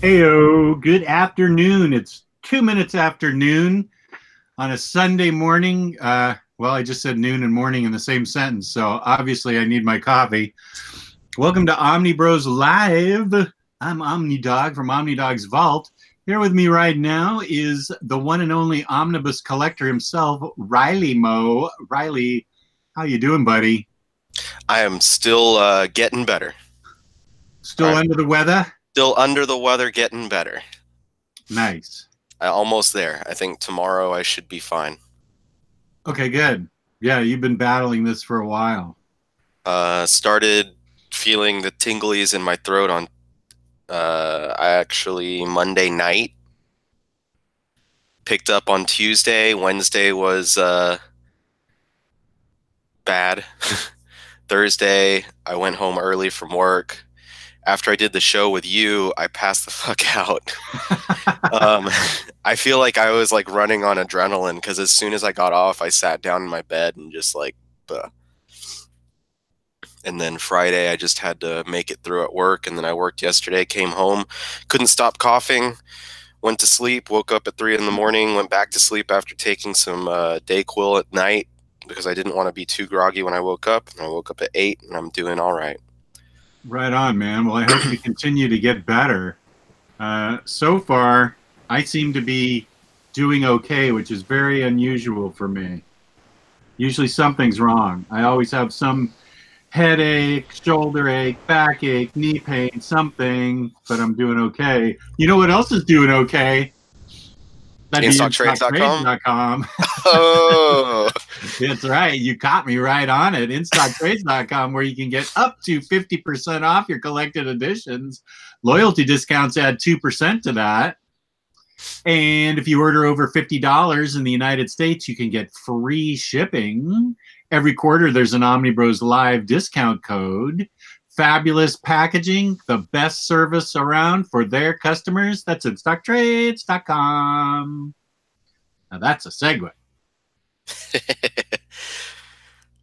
Heyo, good afternoon. It's 2 minutes after noon on a Sunday morning. Well, I just said noon and morning in the same sentence, so obviously I need my coffee. Welcome to Omnibros Live. I'm Omnidog from Omnidog's Vault. Here with me right now is the one and only Omnibus collector himself, Ryley Mo. Ryley, how you doing, buddy? I am still getting better. Still under the weather? Still under the weather, getting better. Nice. Almost there. I think tomorrow I should be fine. Okay, good. Yeah, you've been battling this for a while. Started feeling the tinglies in my throat on actually Monday night. Picked up on Tuesday. Wednesday was bad. Thursday, I went home early from work. After I did the show with you, I passed the fuck out. I feel like I was like running on adrenaline because as soon as I got off, I sat down in my bed and just like, and then Friday, I just had to make it through at work. And then I worked yesterday, came home, couldn't stop coughing, went to sleep, woke up at 3 in the morning, went back to sleep after taking some Dayquil at night because I didn't want to be too groggy when I woke up. And I woke up at 8 and I'm doing all right. Right on, man. Well, I hope you continue to get better. So far, I seem to be doing okay, which is very unusual for me. Usually something's wrong. I always have some headache, shoulder ache, backache, knee pain, something, but I'm doing okay. You know what else is doing okay? InStockTrades.com. Oh, that's right. You caught me right on it. InStockTrades.com, where you can get up to 50% off your collected editions. Loyalty discounts add 2% to that. And if you order over $50 in the United States, you can get free shipping. Every quarter, there's an Omnibros Live discount code. Fabulous packaging, the best service around for their customers. That's InStockTrades.com. Now that's a segue.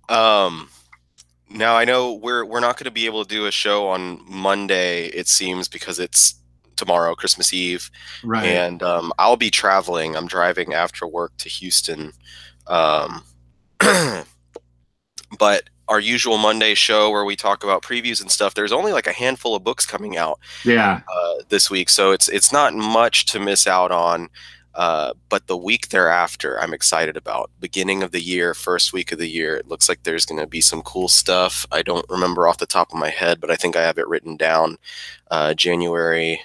Now I know we're not going to be able to do a show on Monday, it seems, because it's tomorrow, Christmas Eve, right? And I'll be traveling. I'm driving after work to Houston. But our usual Monday show where we talk about previews and stuff, there's only like a handful of books coming out this week, so it's not much to miss out on. But the week thereafter, I'm excited about. Beginning of the year, first week of the year, it looks like there's going to be some cool stuff. I don't remember off the top of my head, but I think I have it written down. January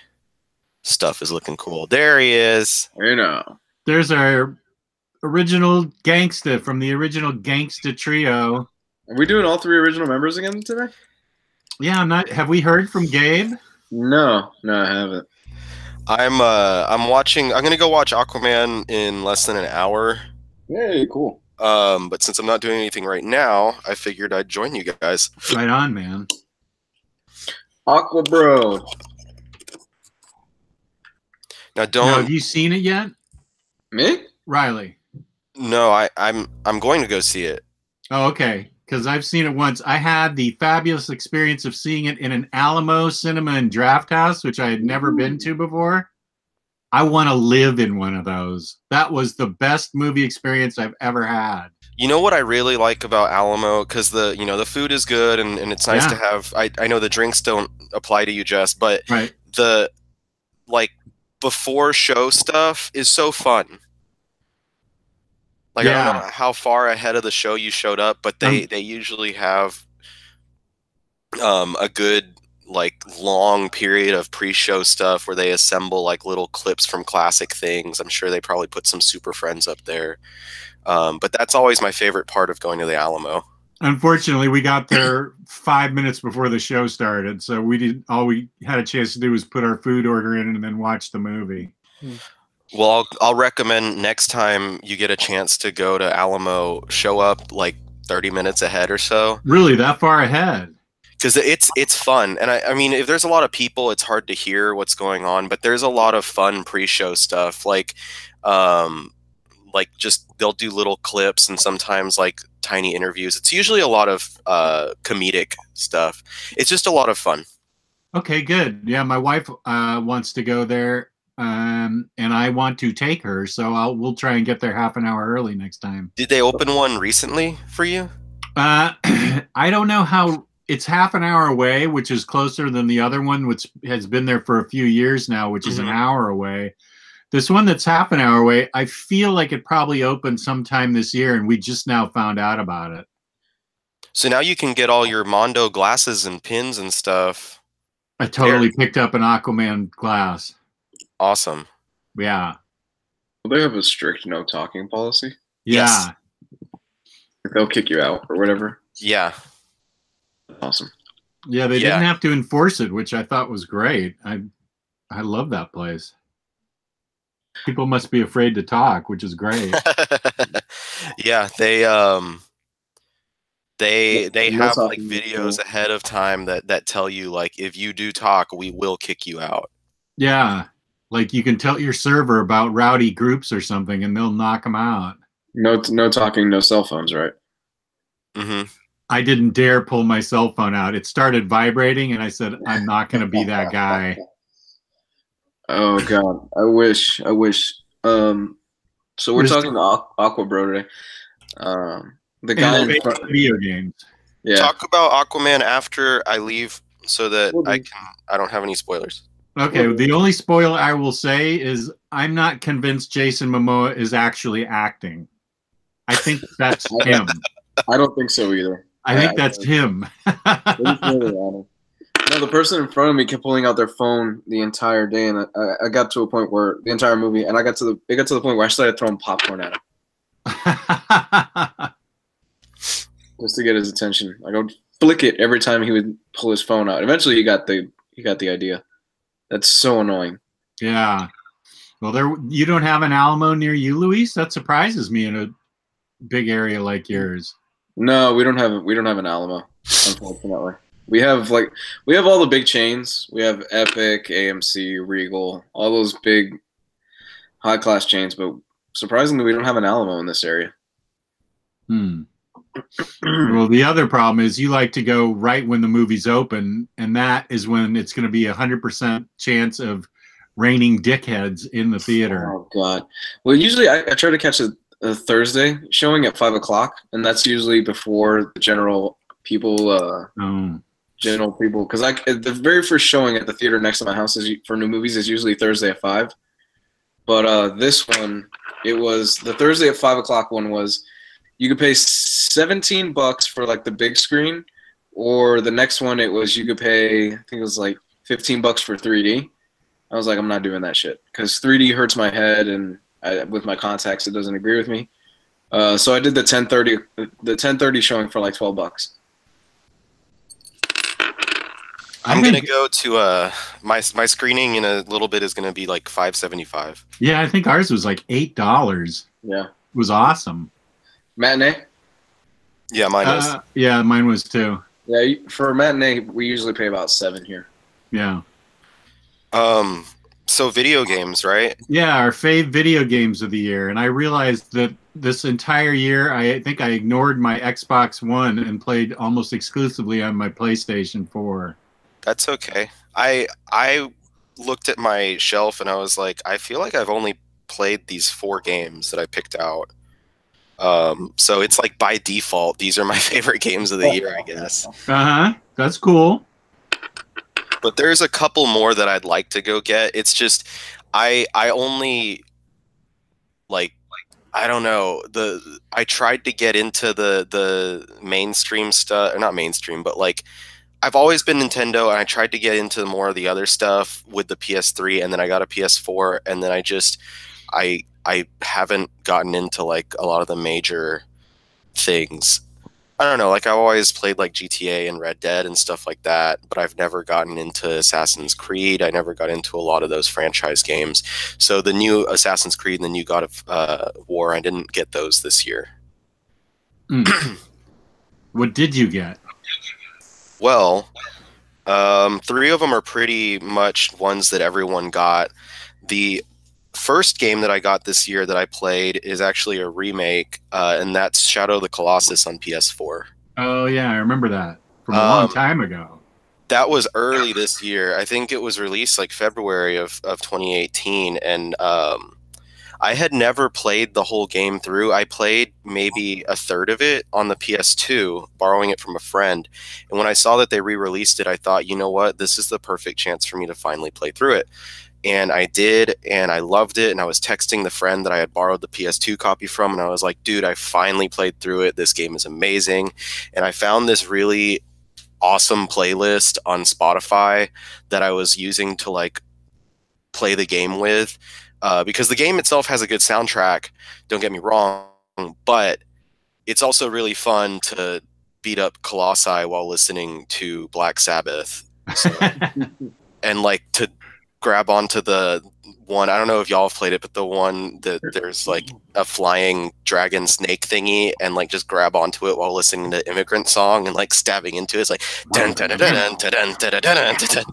stuff is looking cool. There he is. You know, there's our original gangsta from the original Gangsta Trio. Are we doing all 3 original members again today? Yeah, have we heard from Gabe? No, I haven't. I'm watching. I'm gonna go watch Aquaman in less than an hour. Hey, cool. But since I'm not doing anything right now, I figured I'd join you guys. Right on, man. Aqua Bro. Now, have you seen it yet? Me? Ryley. No, I'm going to go see it. Oh, okay. Because I've seen it once. I had the fabulous experience of seeing it in an Alamo Cinema and Draft House, which I had never been to before. I want to live in one of those. That was the best movie experience I've ever had. You know what I really like about Alamo? Because the food is good and it's nice to have. I know the drinks don't apply to you, Jess, but the before show stuff is so fun. I don't know how far ahead of the show you showed up, but they usually have a good long period of pre-show stuff where they assemble little clips from classic things. I'm sure they probably put some Super Friends up there, but that's always my favorite part of going to the Alamo. Unfortunately, we got there 5 minutes before the show started, so all we had a chance to do was put our food order in and then watch the movie. Well, I'll recommend next time you get a chance to go to Alamo, show up 30 minutes ahead or so. Really, that far ahead? Because it's fun, and I mean, if there's a lot of people, it's hard to hear what's going on. But there's a lot of fun pre-show stuff, just they'll do little clips and sometimes tiny interviews. It's usually a lot of comedic stuff. It's just a lot of fun. Okay, good. Yeah, my wife wants to go there, and I want to take her, so we'll try and get there half an hour early next time. Did they open one recently for you? I don't know how. It's half an hour away, which is closer than the other one, which has been there for a few years now, which is an hour away. This one that's half an hour away, I feel like it probably opened sometime this year, and we just now found out about it. So now you can get all your Mondo glasses and pins and stuff. I totally picked up an Aquaman glass. Awesome. Yeah. Well, they have a strict no talking policy. Yeah. Yes. They'll kick you out or whatever. Yeah. Awesome. Yeah, they didn't have to enforce it, which I thought was great. I love that place. People must be afraid to talk, which is great. Yeah, they have like videos ahead of time that tell you, like, if you do talk, we will kick you out. Yeah, like you can tell your server about rowdy groups or something, and they'll knock them out. No talking, no cell phones, right? Mm-hmm. I didn't dare pull my cell phone out. It started vibrating, and I said, I'm not going to be that guy. Oh, God. I wish. So we're talking to Aqua Bro today. The guy in front of video games. Yeah. Talk about Aquaman after I leave so that I don't have any spoilers. Okay, the only spoiler I will say is I'm not convinced Jason Momoa is actually acting. I think that's him. I don't think so either. I think that's him. No, the person in front of me kept pulling out their phone the entire day, and I got to a point where the entire movie, and it got to the point where I started throwing popcorn at him just to get his attention. I go flick it every time he would pull his phone out. Eventually, he got the idea. That's so annoying. Yeah. Well, you don't have an Alamo near you, Luis? That surprises me in a big area like yours. No, we don't have an Alamo, unfortunately. We have all the big chains. We have Epic, AMC, Regal, all those big high class chains, but surprisingly we don't have an Alamo in this area. Well, the other problem is you like to go right when the movie's open, and that is when it's going to be 100% chance of raining dickheads in the theater. Oh God! Well, usually I try to catch a Thursday showing at 5 o'clock, and that's usually before the general people. General people, because the very first showing at the theater next to my house for new movies is usually Thursday at 5. But this one, it was the Thursday at 5 o'clock one was. You could pay $17 for like the big screen, or the next one it was you could pay, I think it was like $15 for 3D. I was like, I'm not doing that shit because 3D hurts my head, and with my contacts it doesn't agree with me. So I did the 10:30 showing for like $12. I'm gonna go to my screening in a little bit is gonna be like $5.75. Yeah, I think ours was like $8. Yeah, it was awesome. Matinee? Yeah, mine was. Yeah, mine was too. Yeah, for matinee, we usually pay about $7 here. Yeah. So video games, right? Yeah, our fave video games of the year. And I realized that this entire year, I think I ignored my Xbox One and played almost exclusively on my PlayStation 4. That's okay. I looked at my shelf and I was like, I feel like I've only played these 4 games that I picked out. So it's like by default, these are my favorite games of the year, I guess. That's cool. But there's a couple more that I'd like to go get. It's just I only like I don't know, I tried to get into the mainstream stuff, or not mainstream, but like I've always been Nintendo, and I tried to get into more of the other stuff with the PS3, and then I got a PS4, and then I haven't gotten into like a lot of the major things. I don't know, like I've always played like GTA and Red Dead and stuff like that, but I've never gotten into Assassin's Creed. I never got into a lot of those franchise games. So the new Assassin's Creed and the new God of War, I didn't get those this year. What did you get? Well, 3 of them are pretty much ones that everyone got. The first game that I got this year that I played is actually a remake, and that's Shadow of the Colossus on PS4. Oh yeah, I remember that from a long time ago. That was early this year. I think it was released like February of 2018, and I had never played the whole game through. I played maybe a third of it on the PS2, borrowing it from a friend. And when I saw that they re-released it, I thought, you know what? This is the perfect chance for me to finally play through it. And I did, and I loved it. And I was texting the friend that I had borrowed the PS2 copy from, and I was like, dude, I finally played through it. This game is amazing. And I found this really awesome playlist on Spotify that I was using to like play the game with. Because the game itself has a good soundtrack, don't get me wrong, but it's also really fun to beat up Colossi while listening to Black Sabbath. So, and like to grab onto the one, I don't know if y'all have played it, but the one that there's like a flying dragon snake thingy, and like just grab onto it while listening to Immigrant Song and like stabbing into it. It's like dun, dun, dun, dun, dun, dun, dun, dun, dun, dun.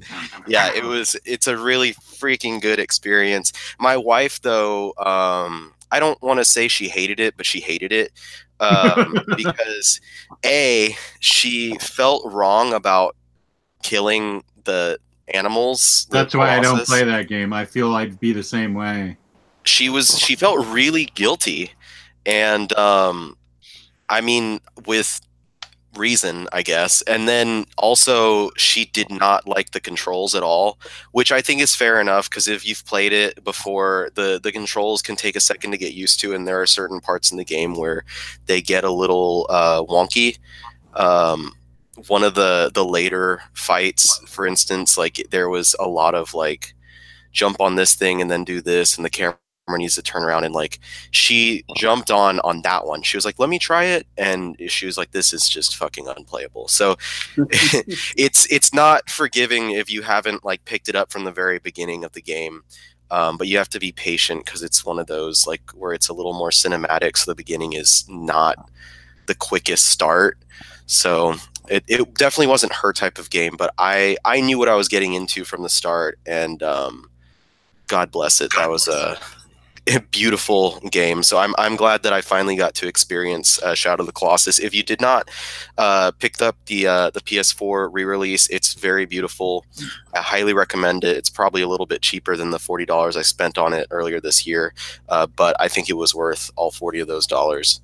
Yeah, it's a really freaking good experience. My wife though, I don't want to say she hated it, but she hated it because she felt wrong about killing the animals. That's why I don't play that game. I feel I'd be the same way. She felt really guilty, and I mean, with reason, I guess. And then also she did not like the controls at all, which I think is fair enough, because if you've played it before, the controls can take a second to get used to, and there are certain parts in the game where they get a little wonky. One of the later fights, for instance, like there was a lot of like jump on this thing and then do this, and the camera needs to turn around, and like she jumped on that one. She was like, let me try it, and she was like, this is just fucking unplayable. So it's not forgiving if you haven't like picked it up from the very beginning of the game, but you have to be patient, because it's one of those like where it's a little more cinematic, so the beginning is not the quickest start. So it definitely wasn't her type of game, but I knew what I was getting into from the start, and God bless it. That was a beautiful game. So I'm glad that I finally got to experience Shadow of the Colossus. If you did not pick up the PS4 re-release, it's very beautiful. I highly recommend it. It's probably a little bit cheaper than the $40 I spent on it earlier this year, but I think it was worth all 40 of those dollars.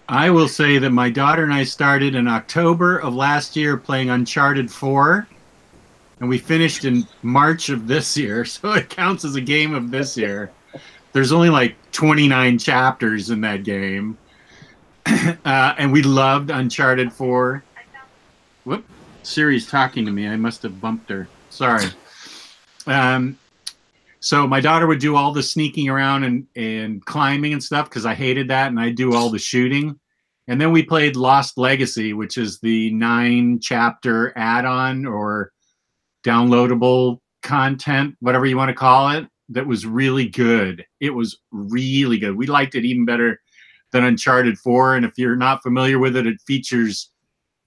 I will say that my daughter and I started in October of last year playing Uncharted 4, and we finished in March of this year, so it counts as a game of this year. There's only like 29 chapters in that game, and we loved Uncharted 4. Whoop, Siri's talking to me. I must have bumped her. Sorry. So my daughter would do all the sneaking around and climbing and stuff, because I hated that, and I do all the shooting. And then we played Lost Legacy, which is the 9-chapter add-on or downloadable content, whatever you want to call it, that was really good. It was really good. We liked it even better than Uncharted 4. And if you're not familiar with it, it features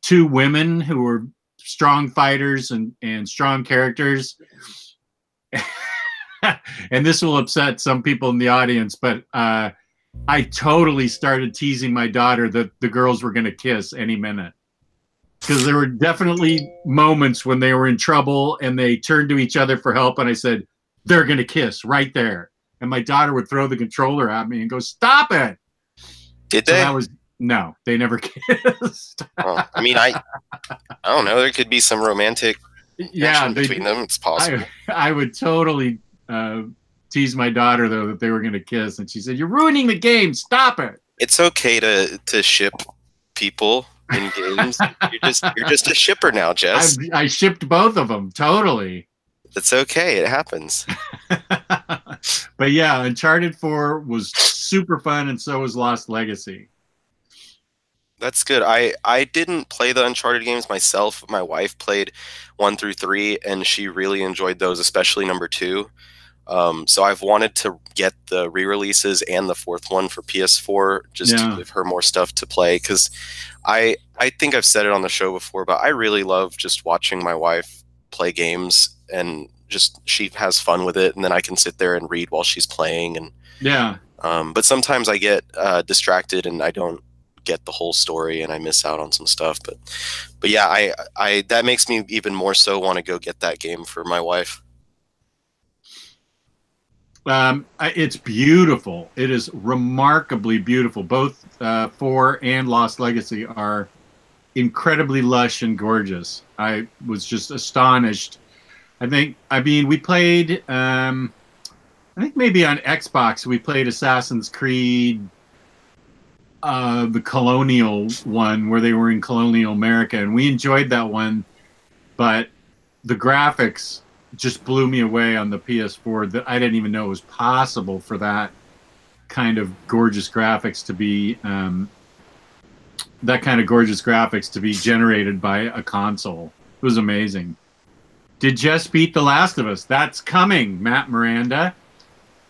2 women who are strong fighters and strong characters. And this will upset some people in the audience, but I totally started teasing my daughter that the girls were going to kiss any minute, because there were definitely moments when they were in trouble and they turned to each other for help, and I said, they're going to kiss right there. And my daughter would throw the controller at me and go, stop it. Did they? No, they never kissed. Well, I mean, I don't know. There could be some romantic between them. It's possible. I would totally tease my daughter though that they were going to kiss, and she said, "You're ruining the game. Stop it." It's okay to ship people in games. You're just a shipper now, Jess. I shipped both of them totally. It's okay. It happens. But yeah, Uncharted 4 was super fun, and so was Lost Legacy. That's good. I didn't play the Uncharted games myself. My wife played 1 through 3, and she really enjoyed those, especially number 2. So I've wanted to get the re-releases and the 4th one for PS4 just to give her more stuff to play, because I think I've said it on the show before, but I really love just watching my wife play games, and just she has fun with it, and then I can sit there and read while she's playing. And but sometimes I get distracted and I don't get the whole story and I miss out on some stuff. But yeah, I that makes me even more so want to go get that game for my wife. It's beautiful. It is remarkably beautiful. Both 4 and Lost Legacy are incredibly lush and gorgeous. I was just astonished. I mean, we played, I think maybe on Xbox, we played Assassin's Creed, the Colonial one, where they were in colonial America, and we enjoyed that one, but the graphics just blew me away on the PS4. That I didn't even know it was possible for that kind of gorgeous graphics to be generated by a console. It was amazing. Did Jess beat The Last of Us? That's coming, Matt Miranda.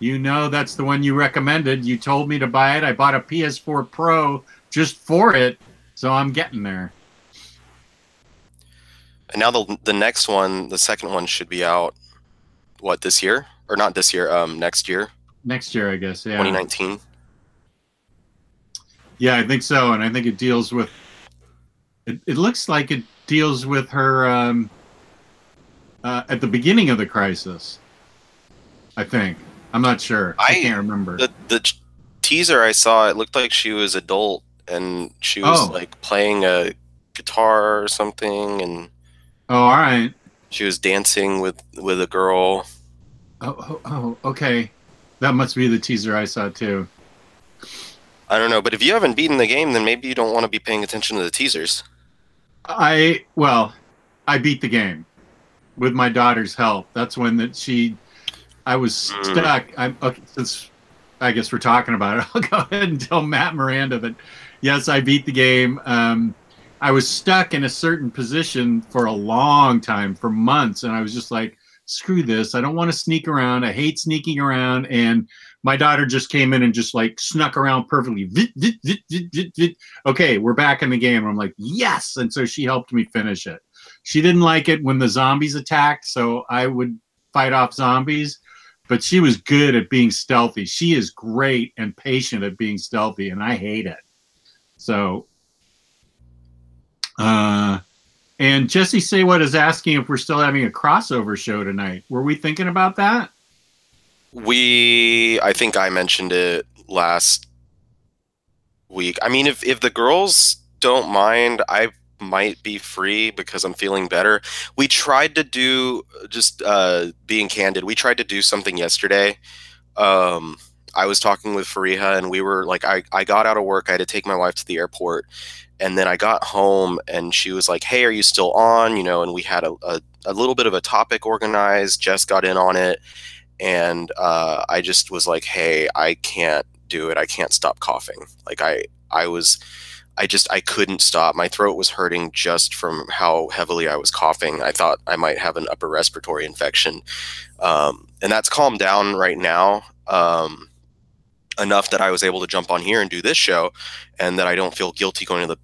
You know that's the one you recommended. You told me to buy it. I bought a PS4 Pro just for it, so I'm getting there. And now the next one, the second one, should be out, what, this year? Or not this year, next year? Next year, I guess, yeah. 2019? Yeah, I think so, and I think it deals with... It looks like it deals with her at the beginning of the crisis, I think. I'm not sure. I can't remember. The teaser I saw, it looked like she was adult, and she was like playing a guitar or something, and... Oh, all right. She was dancing with a girl. Oh, okay. That must be the teaser I saw too. I don't know, but if you haven't beaten the game, then maybe you don't want to be paying attention to the teasers. I beat the game with my daughter's help. That's when I was stuck. Okay, since I guess we're talking about it, I'll go ahead and tell Matt Miranda that yes, I beat the game. I was stuck in a certain position for a long time, for months, and I was just like, screw this. I don't want to sneak around. I hate sneaking around. And my daughter just came in and just like snuck around perfectly. Okay, we're back in the game. And I'm like, yes. And so she helped me finish it. She didn't like it when the zombies attacked, so I would fight off zombies. But she was good at being stealthy. She is great and patient at being stealthy, and I hate it. So... and Jesse Saywhat is asking if we're still having a crossover show tonight. Were we thinking about that? I think I mentioned it last week. I mean, if the girls don't mind, I might be free because I'm feeling better. We tried to do, just being candid, we tried to do something yesterday. I was talking with Fariha, and we were like, I got out of work. I had to take my wife to the airport. And then I got home and she was like, hey, are you still on? You know, and we had a little bit of a topic organized. Jess got in on it. And I just was like, hey, I can't do it. I can't stop coughing. Like I couldn't stop. My throat was hurting just from how heavily I was coughing. I thought I might have an upper respiratory infection. And that's calmed down right now. Enough that I was able to jump on here and do this show, and that I don't feel guilty going to the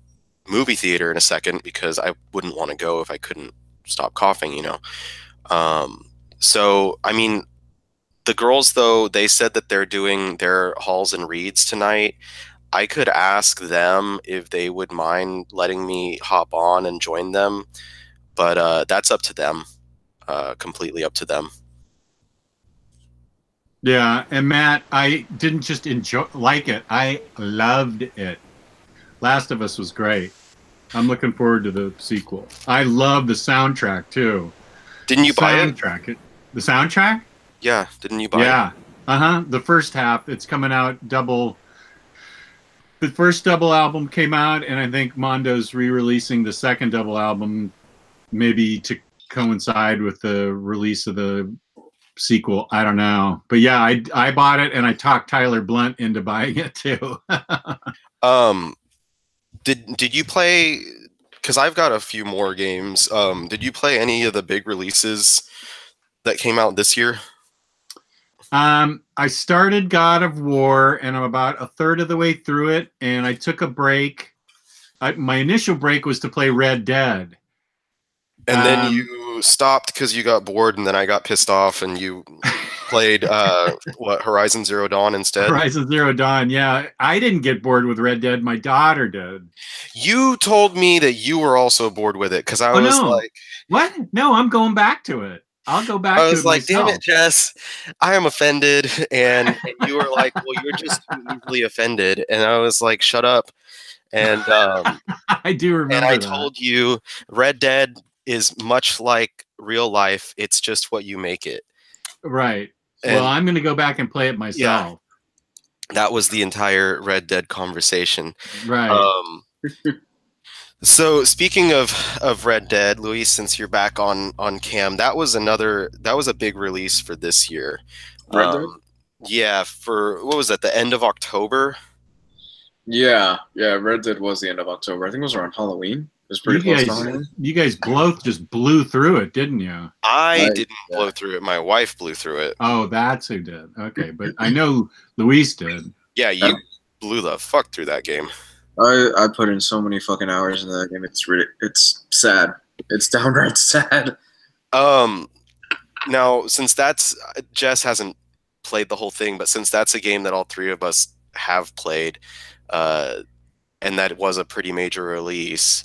movie theater in a second, because I wouldn't want to go if I couldn't stop coughing, you know. So, I mean, the girls, though, they said that they're doing their hauls and reads tonight. I could ask them if they would mind letting me hop on and join them, but that's up to them, completely up to them. Yeah, and Matt, I didn't just like it. I loved it. Last of Us was great. I'm looking forward to the sequel. I love the soundtrack, too. Didn't you buy it? The soundtrack? Yeah, didn't you buy it? Yeah. The first half, it's coming out double. The first double album came out, and I think Mondo's re-releasing the second double album, maybe to coincide with the release of the sequel. I don't know. But yeah, I bought it, and I talked Tyler Blunt into buying it, too. Did you play, because I've got a few more games, did you play any of the big releases that came out this year? I started God of War, and I'm about a third of the way through it, and I took a break. My initial break was to play Red Dead. And then you stopped because you got bored, and then I got pissed off, and you played what, Horizon Zero Dawn instead? Horizon Zero Dawn, yeah. I didn't get bored with Red Dead. My daughter did. You told me that you were also bored with it because I was like, "What? No, I'm going back to it. I'll go back to it." I was like, "Damn it, Jess, I am offended," and you were like, "Well, you're just easily offended," and I was like, "Shut up." And I do remember. And I told you, Red Dead is much like real life. It's just what you make it. Right. And well, I'm going to go back and play it myself. Yeah, that was the entire Red Dead conversation. Right. So speaking of Red Dead, Luis, since you're back on cam, that was a big release for this year. Red Dead? Yeah, for what was that? The end of October. Yeah, Red Dead was the end of October. I think it was around Halloween. It was pretty close to Halloween. You guys both just blew through it, didn't you? I didn't blow through it. My wife blew through it. Oh, that's who did. Okay, but I know Luis did. Yeah, you blew the fuck through that game. I put in so many fucking hours in that game. It's sad. It's downright sad. Now, since Jess hasn't played the whole thing, but since that's a game that all three of us have played, and that was a pretty major release.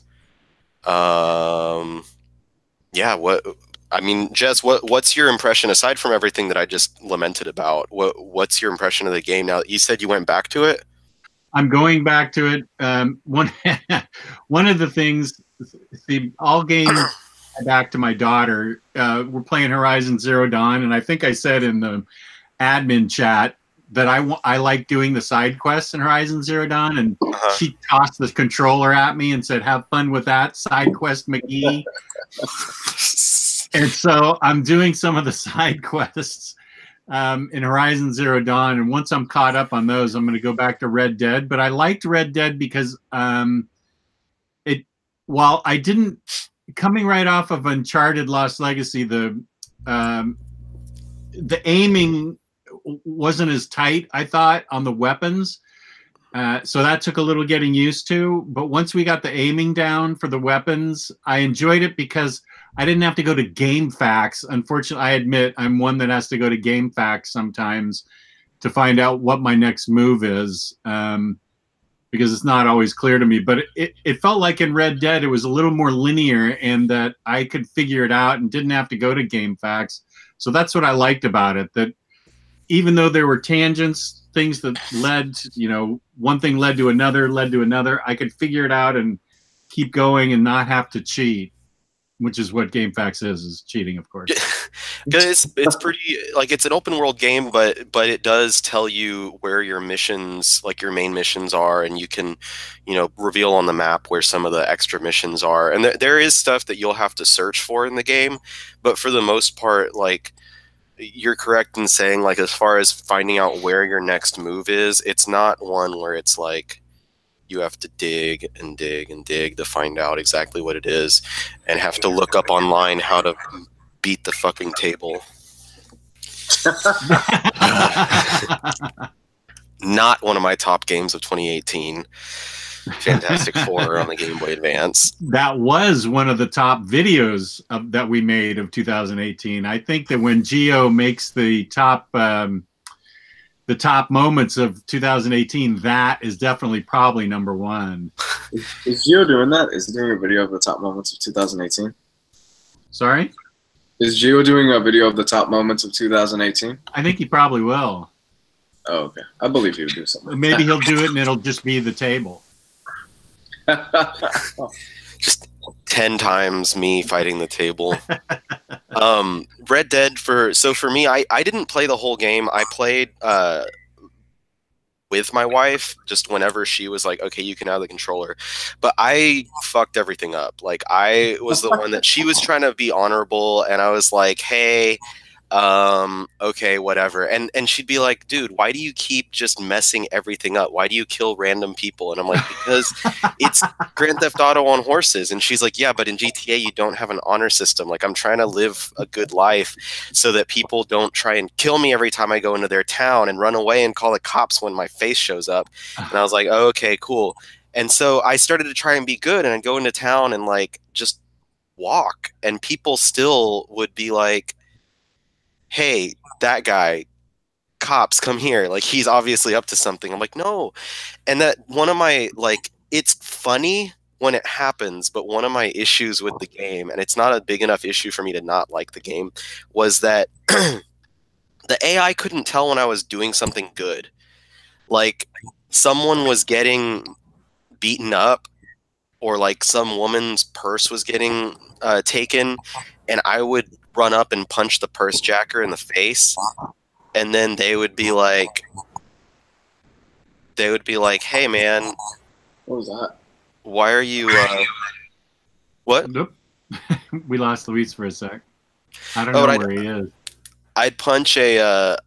Jess, what's your impression aside from everything that I just lamented about? What's your impression of the game now? You said you went back to it. I'm going back to it. One of the things, all games back to my daughter. We're playing Horizon Zero Dawn, and I think I said in the admin chat that I like doing the side quests in Horizon Zero Dawn, and she tossed the controller at me and said, "Have fun with that, side quest McGee." And so I'm doing some of the side quests in Horizon Zero Dawn, and once I'm caught up on those, I'm going to go back to Red Dead. But I liked Red Dead because while I didn't, coming right off of Uncharted Lost Legacy, the aiming wasn't as tight, I thought, on the weapons. So that took a little getting used to. But once we got the aiming down for the weapons, I enjoyed it because I didn't have to go to GameFAQs. Unfortunately, I admit I'm one that has to go to GameFAQs sometimes to find out what my next move is, because it's not always clear to me. But it felt like in Red Dead, it was a little more linear and that I could figure it out and didn't have to go to GameFAQs. So that's what I liked about it, that even though there were tangents, things that led, one thing led to another, I could figure it out and keep going and not have to cheat, which is what GameFAQs is cheating, of course. Because it's pretty, like, it's an open world game, but it does tell you where your missions, like your main missions are, and you can, reveal on the map where some of the extra missions are. And there is stuff that you'll have to search for in the game, but for the most part, like, you're correct in saying, like, as far as finding out where your next move is, it's not one where it's like you have to dig and dig and dig to find out exactly what it is and have to look up online how to beat the fucking table. Not one of my top games of 2018. Fantastic Four on the Game Boy Advance. That was one of the top videos that we made of 2018. I think that when Geo makes the top moments of 2018, that is definitely probably number one. Is Geo doing that? Is he doing a video of the top moments of 2018? Sorry? Is Geo doing a video of the top moments of 2018? I think he probably will. Oh, okay. I believe he would do something. Maybe he'll do it and it'll just be the table. Just 10 times me fighting the table. Red Dead, for me, I didn't play the whole game. I played with my wife just whenever she was like, okay, you can have the controller. But I fucked everything up. Like, I was the one that she was trying to be honorable, and I was like, hey, okay, whatever. And she'd be like, dude, why do you keep just messing everything up? Why do you kill random people? And I'm like, because it's Grand Theft Auto on horses. And she's like, yeah, but in GTA you don't have an honor system. Like, I'm trying to live a good life so that people don't try and kill me every time I go into their town and run away and call the cops when my face shows up. And I was like, oh, okay, cool. And so I started to try and be good, and I'd go into town and like just walk, and people still would be like, hey, that guy, cops, come here. Like, he's obviously up to something. I'm like, no. And that one of my, like, it's funny when it happens, but one of my issues with the game, and it's not a big enough issue for me to not like the game, was that the AI couldn't tell when I was doing something good. Like, someone was getting beaten up, or like some woman's purse was getting taken, and I would run up and punch the purse jacker in the face, and then they would be like, hey man, what was that? Why are you what? Nope. We lost Luis for a sec. I don't know where he is. I'd punch a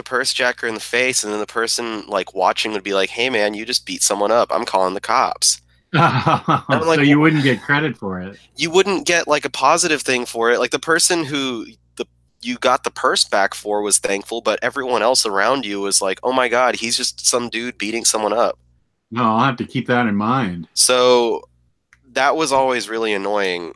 purse jacker in the face, and then the person like watching would be like, hey man, you just beat someone up, I'm calling the cops. Like, so you wouldn't get credit for it. You wouldn't get like a positive thing for it. Like, the person who you got the purse back for was thankful, but everyone else around you was like, oh my god, he's just some dude beating someone up. No, I'll have to keep that in mind. So that was always really annoying,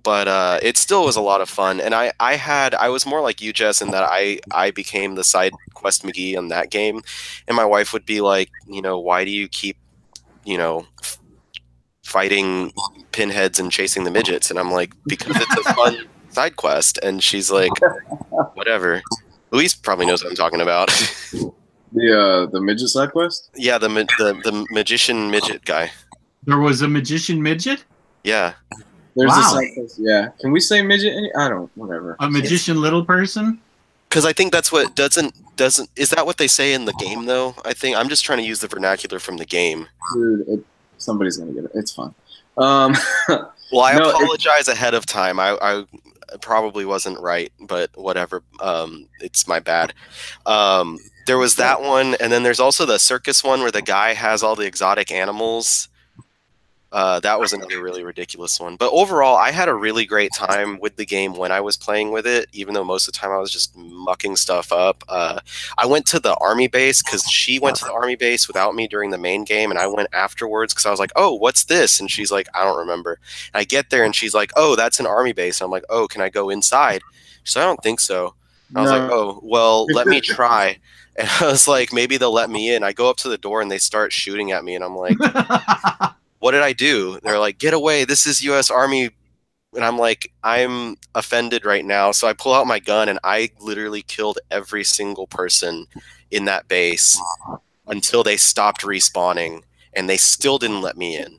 but it still was a lot of fun. And I was more like you, Jess, in that I became the side quest McGee in that game, and my wife would be like, why do you keep, fighting pinheads and chasing the midgets? And I'm like, because it's a fun side quest. And she's like, whatever. Luis probably knows what I'm talking about. The midget side quest? Yeah, the magician midget guy. There was a magician midget? Yeah. There's a side quest, yeah. Can we say midget? I don't, whatever. A magician little person? Because I think that's what doesn't is that what they say in the game though? I think I'm just trying to use the vernacular from the game. Dude, somebody's gonna get it. It's fine. Well, I apologize ahead of time. I probably wasn't right, but whatever. It's my bad. There was that one, and then there's also the circus one where the guy has all the exotic animals. That was another really ridiculous one. But overall, I had a really great time with the game when I was playing with it, even though most of the time I was just mucking stuff up. I went to the army base because she went to the army base without me during the main game, and I went afterwards because I was like, oh, what's this? And she's like, I don't remember. And I get there, and she's like, oh, that's an army base. And I'm like, oh, can I go inside? She's like, I don't think so. And I was like, oh, well, let me try. And I was like, maybe they'll let me in. I go up to the door, and they start shooting at me, and I'm like... what did I do? They're like, get away. This is U.S. Army. And I'm like, I'm offended right now. So I pull out my gun, and I literally killed every single person in that base until they stopped respawning, and they still didn't let me in.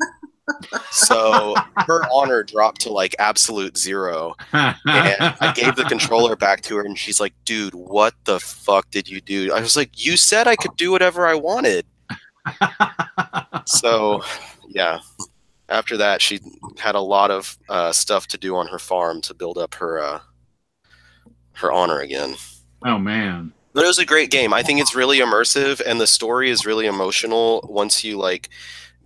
So her honor dropped to like absolute 0. And I gave the controller back to her, and she's like, dude, what the fuck did you do? I was like, you said I could do whatever I wanted. So... yeah. After that, she had a lot of stuff to do on her farm to build up her honor again. Oh man! But it was a great game. I think it's really immersive, and the story is really emotional once you like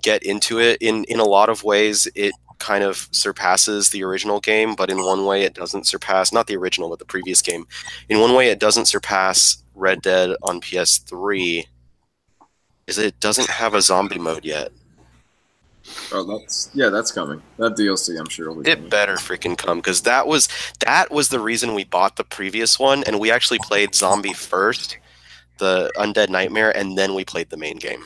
get into it. In a lot of ways, it kind of surpasses the original game, but in one way, it doesn't surpass not the original, but the previous game. In one way, it doesn't surpass Red Dead on PS3. Is it doesn't have a zombie mode yet. Oh, that's coming. That DLC, I'm sure, will be coming. It better freaking come, because that was the reason we bought the previous one, and we actually played Zombie first, the Undead Nightmare, and then we played the main game.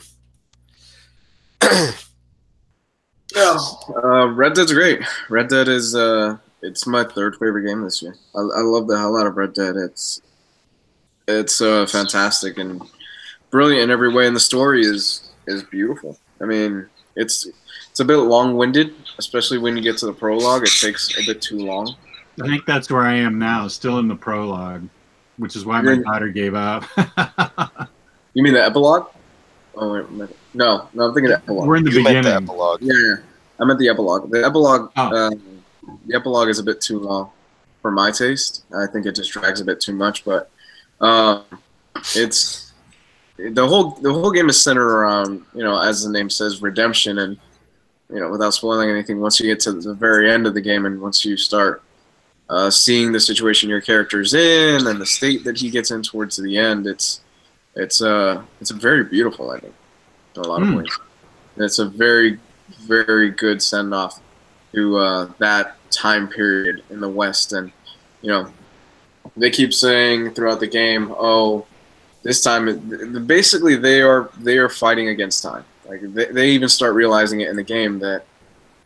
Yeah, Red Dead's great. Red Dead is it's my 3rd favorite game this year. I love the hell out of Red Dead. It's fantastic and brilliant in every way, and the story is beautiful. I mean, it's a bit long-winded, especially when you get to the prologue. It takes a bit too long. I think that's where I am now, still in the prologue, which is why my daughter gave up. You mean the epilogue? Oh, wait, no, I'm thinking the epilogue. We're in the beginning. The epilogue. Yeah, I meant the epilogue. The epilogue is a bit too long for my taste. I think it just drags a bit too much, but it's the whole game is centered around, as the name says, redemption, and without spoiling anything, once you get to the very end of the game and once you start seeing the situation your character's in and the state that he gets in towards the end, it's very beautiful, I think, in a lot of ways. And it's a very, very good send-off to that time period in the West, and they keep saying throughout the game, oh, this time, basically they are fighting against time. Like they even start realizing it in the game that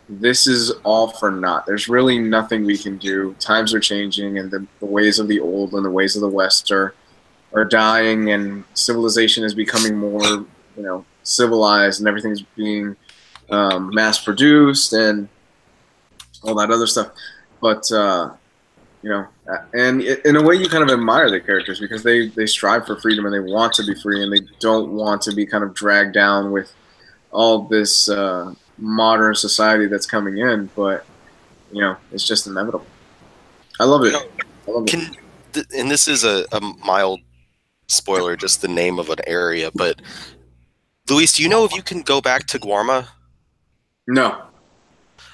this is all for naught. There's really nothing we can do. Times are changing, and the ways of the old and the ways of the West are dying, and civilization is becoming more, civilized, and everything's being mass-produced and all that other stuff. But and in a way, you kind of admire the characters because they strive for freedom and they want to be free, and they don't want to be kind of dragged down with all this modern society that's coming in. But it's just inevitable. I love it. And this is a mild spoiler, just the name of an area. But Luis, do you know if you can go back to Guarma? No.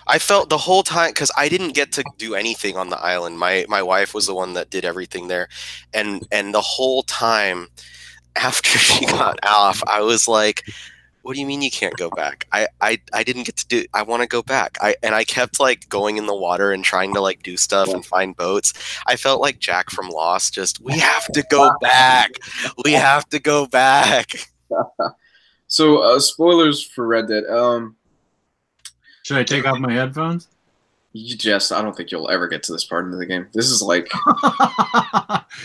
I felt the whole time, because I didn't get to do anything on the island. My wife was the one that did everything there, and the whole time after she got off, I was like, "What do you mean you can't go back? I didn't get to do. I want to go back." I kept like going in the water and trying to like do stuff and find boats. I felt like Jack from Lost. We have to go back. We have to go back. So spoilers for Red Dead. Should I take off my headphones? I don't think you'll ever get to this part of the game. This is like...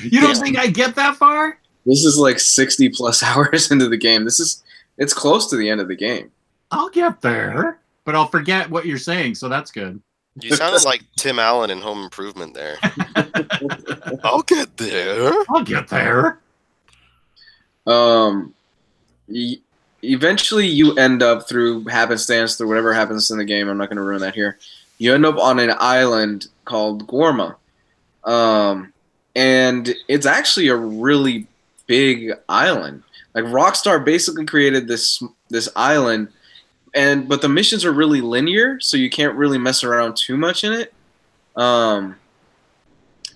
You don't think I get that far? This is like 60 plus hours into the game. It's close to the end of the game. I'll get there, but I'll forget what you're saying, so that's good. You sounded like Tim Allen in Home Improvement there. I'll get there. I'll get there. Eventually, you end up through happenstance, through whatever happens in the game. I'm not going to ruin that here. You end up on an island called Guarma, and it's actually a really big island. Like Rockstar basically created this island, but the missions are really linear, so you can't really mess around too much in it. And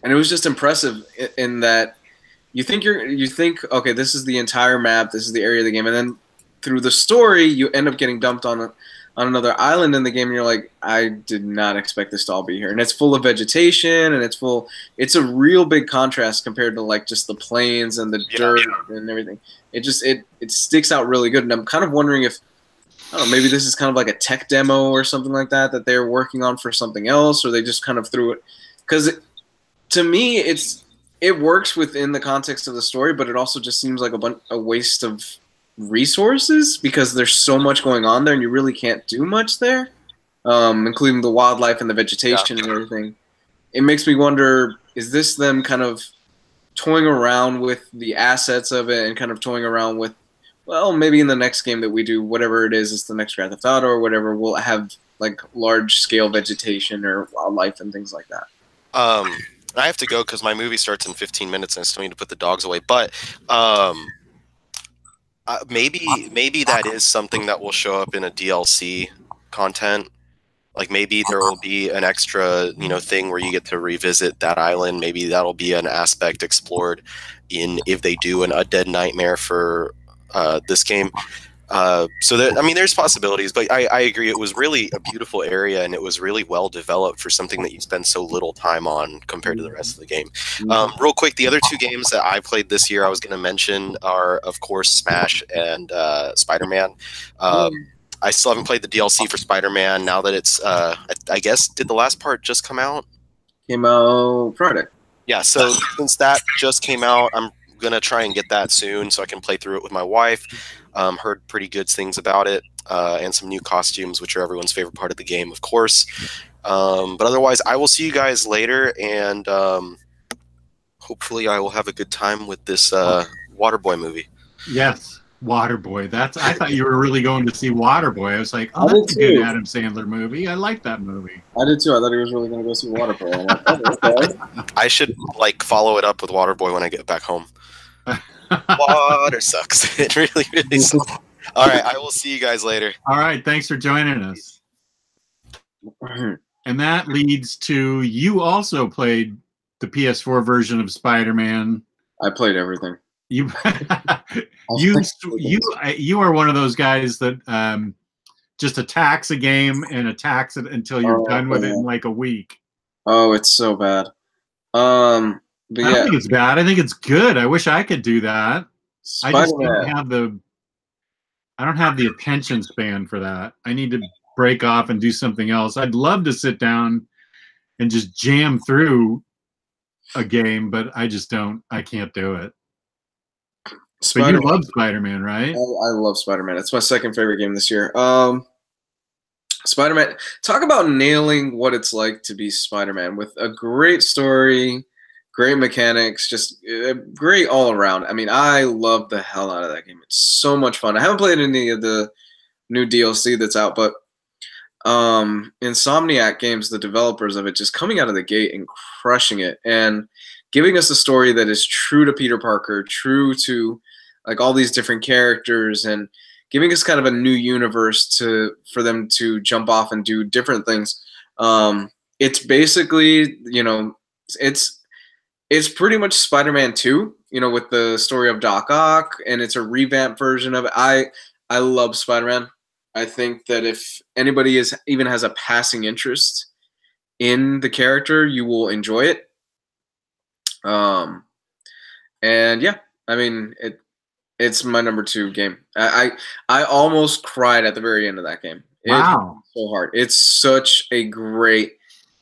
it was just impressive in that you think okay, this is the entire map, this is the area of the game, and then through the story, you end up getting dumped on another island in the game, and you're like, I did not expect this to all be here. And it's full of vegetation, and it's a real big contrast compared to like just the plains and the dirt and everything. It sticks out really good. And I'm kind of wondering if, I don't know, maybe this is kind of like a tech demo or something like that they're working on for something else, or they just kind of threw it. Because to me, it works within the context of the story, but it also just seems like a waste of resources because there's so much going on there and you really can't do much there, including the wildlife and the vegetation and everything. It makes me wonder, is this them kind of toying around with the assets of it and kind of toying around with, well, maybe in the next game that we do, whatever it is, it's the next Grand Theft Auto or whatever, we'll have like large scale vegetation or wildlife and things like that. I have to go because my movie starts in 15 minutes and I still need to put the dogs away, but maybe that is something that will show up in a DLC content. Like maybe there will be an extra, thing where you get to revisit that island. Maybe that'll be an aspect explored if they do a Dead Nightmare for this game. So there's possibilities, but I agree. It was really a beautiful area, and it was really well developed for something that you spend so little time on compared to the rest of the game. Real quick, the other two games that I played this year I was going to mention are, of course, Smash and Spider-Man. I still haven't played the DLC for Spider-Man now that it's, I guess, did the last part just come out? Came out Friday. Yeah, so since that just came out, I'm going to try and get that soon so I can play through it with my wife. Heard pretty good things about it, and some new costumes, which are everyone's favorite part of the game, of course. But otherwise, I will see you guys later, and hopefully I will have a good time with this Waterboy movie. Yes, Waterboy. I thought you were really going to see Waterboy. I was like, oh, that's a good Adam Sandler movie. I like that movie. I did too. I thought he was really going to go see Waterboy. I'm like, oh, okay. I should follow it up with Waterboy when I get back home. Water sucks. It really, really sucks. All right, I will see you guys later. All right, thanks for joining us. And that leads to you also played the PS4 version of Spider-Man. I played everything. You are one of those guys that just attacks a game and attacks it until you're done with it in like a week. Oh, it's so bad. But I don't think it's bad. I think it's good. I wish I could do that. I just don't have the attention span for that. I need to break off and do something else. I'd love to sit down and just jam through a game, but I just don't. I can't do it. But you love Spider-Man, right? I love Spider-Man. It's my second favorite game this year. Spider-Man. Talk about nailing what it's like to be Spider-Man with a great story, great mechanics, just great all around. I mean, I love the hell out of that game. It's so much fun. I haven't played any of the new DLC that's out, but Insomniac Games, the developers of it, just coming out of the gate and crushing it and giving us a story that is true to Peter Parker, true to like all these different characters, and giving us kind of a new universe for them to jump off and do different things. It's basically, you know, it's pretty much Spider-Man 2, you know, with the story of Doc Ock, and it's a revamped version of it. I love Spider-Man. I think that if anybody even has a passing interest in the character, you will enjoy it. And yeah, I mean, it's my number 2 game. I almost cried at the very end of that game. Wow. It's so hard. It's such a great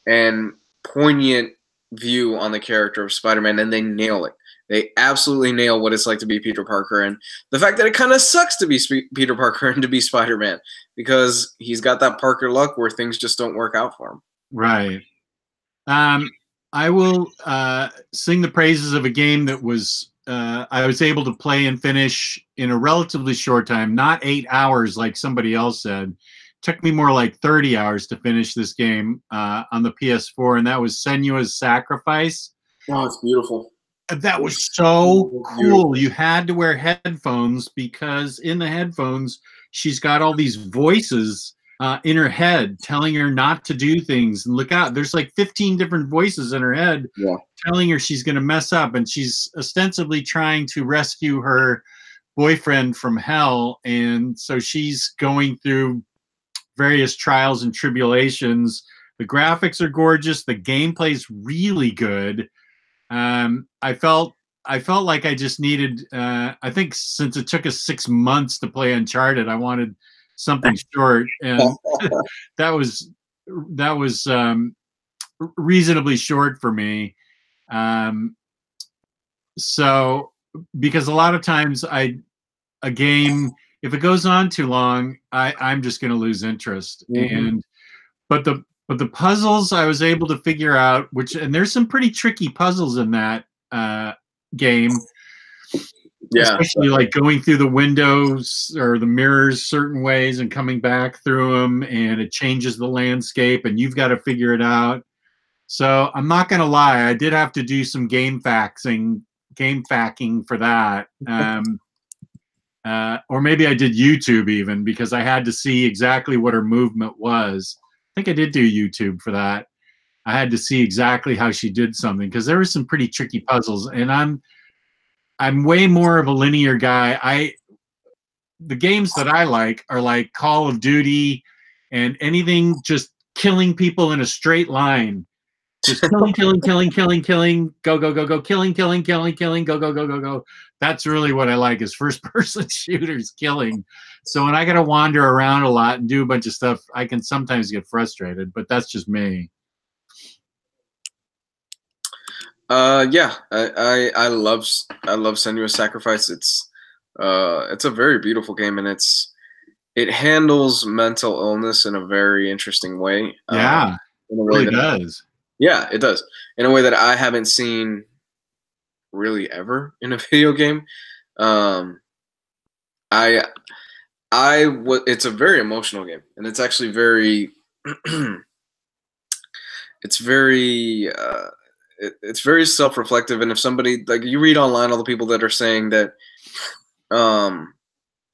and poignant view on the character of Spider-Man, and they nail it. They absolutely nail what it's like to be Peter Parker, and the fact that it kind of sucks to be Peter Parker and to be Spider-Man, because he's got that Parker luck where things just don't work out for him. Right. I will sing the praises of a game that was I was able to play and finish in a relatively short time, not 8 hours like somebody else said. Took me more like 30 hours to finish this game on the PS4, and that was Senua's Sacrifice. Oh, it's beautiful. That was so cool. You had to wear headphones because in the headphones, she's got all these voices in her head telling her not to do things. And look out, there's like 15 different voices in her head telling her she's going to mess up. And she's ostensibly trying to rescue her boyfriend from hell. And so she's going through various trials and tribulations. The graphics are gorgeous. The gameplay's really good. I felt like I just needed, I think since it took us 6 months to play Uncharted, I wanted something short, and that was reasonably short for me. So because a lot of times a game, if it goes on too long, I'm just going to lose interest. Mm-hmm. But the puzzles I was able to figure out, and there's some pretty tricky puzzles in that game. Yeah, especially like going through the windows or the mirrors certain ways and coming back through them, and it changes the landscape, and you've got to figure it out. So I'm not going to lie, I did have to do some game facking for that. Or maybe I did YouTube even, because I had to see exactly what her movement was. I think I did do YouTube for that. I had to see exactly how she did something, because there were some pretty tricky puzzles, and I'm way more of a linear guy. The games that I like are like Call of Duty and anything just killing people in a straight line. Just killing, go, killing, go. That's really what I like, is first-person shooters, killing. So when I got to wander around a lot and do a bunch of stuff, I can sometimes get frustrated, but that's just me. Yeah, I love Senua's Sacrifice. It's a very beautiful game, and it handles mental illness in a very interesting way. Yeah, it really does. Yeah, it does, in a way that I haven't seen really ever in a video game. It's a very emotional game, and it's actually very it's very self-reflective. And if somebody, like, you read online all the people that are saying that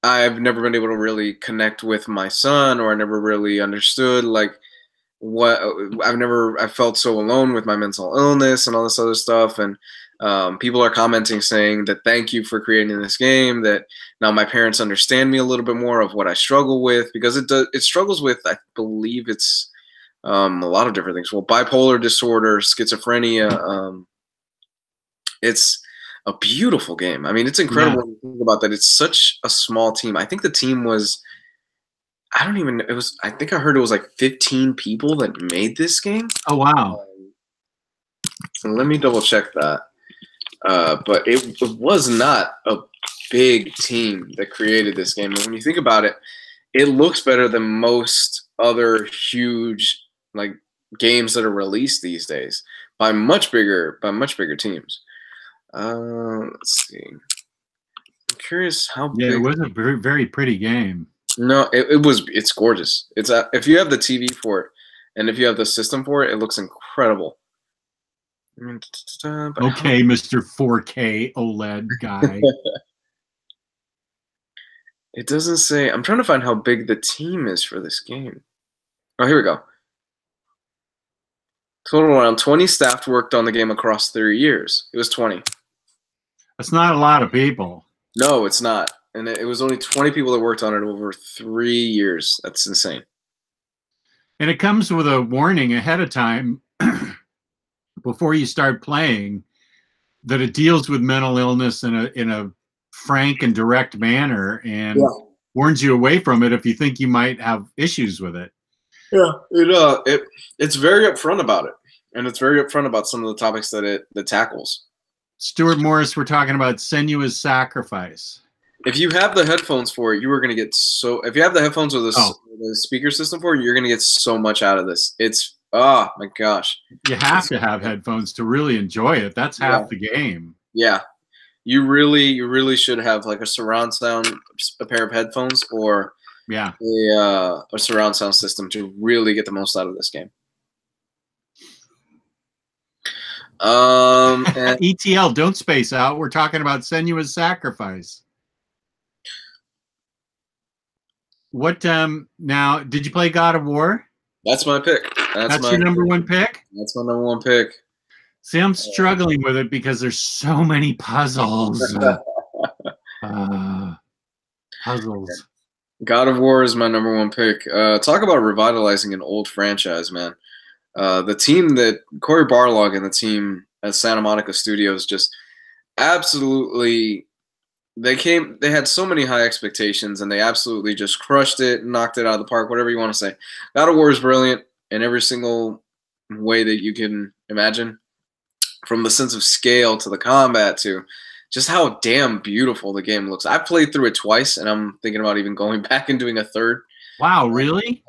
I've never been able to really connect with my son, or I never really understood like what I felt so alone with my mental illness and all this other stuff. And people are commenting saying that thank you for creating this game, that now my parents understand me a little bit more of what I struggle with, because it struggles with, I believe it's a lot of different things. Well, bipolar disorder, schizophrenia, it's a beautiful game. I mean, it's incredible when you think about that. It's such a small team. I think the team was, I don't even, it was, I think I heard it was like 15 people that made this game. Oh, wow. So let me double check that. But it was not a big team that created this game. And when you think about it, it looks better than most other huge like games that are released these days by much bigger teams. Let's see. I'm curious how big. Yeah, it was a very, very pretty game. No, it's gorgeous. It's if you have the TV for it and if you have the system for it, it looks incredible. Okay, Mr. 4K OLED guy. It doesn't say. I'm trying to find how big the team is for this game. Oh, here we go. Total around 20 staff worked on the game across 3 years. It was 20. That's not a lot of people. No, it's not. And it was only 20 people that worked on it over 3 years. That's insane. And it comes with a warning ahead of time before you start playing that it deals with mental illness in a frank and direct manner and warns you away from it if you think you might have issues with it. Yeah, it's very upfront about it, and it's very upfront about some of the topics that it tackles. Stuart Morris, we're talking about Senua's Sacrifice. If you have the headphones for it, you are going to get so. If you have the headphones or the speaker system for it, you're going to get so much out of this. It's oh my gosh! You have to have headphones to really enjoy it. That's half the game. Yeah, you really should have like a surround sound, a pair of headphones, or a surround sound system to really get the most out of this game. And ETL, don't space out. We're talking about Senua's Sacrifice. What now? Did you play God of War? That's my pick. That's your number one pick? That's my number one pick. See, I'm struggling with it because there's so many puzzles. Puzzles. God of War is my number one pick. Talk about revitalizing an old franchise, man. The team that Cory Barlog and the team at Santa Monica Studios just absolutely they had so many high expectations and they absolutely just crushed it, knocked it out of the park, whatever you want to say. God of War is brilliant in every single way that you can imagine, from the sense of scale to the combat to just how damn beautiful the game looks. I played through it twice and I'm thinking about even going back and doing a third. Wow, really?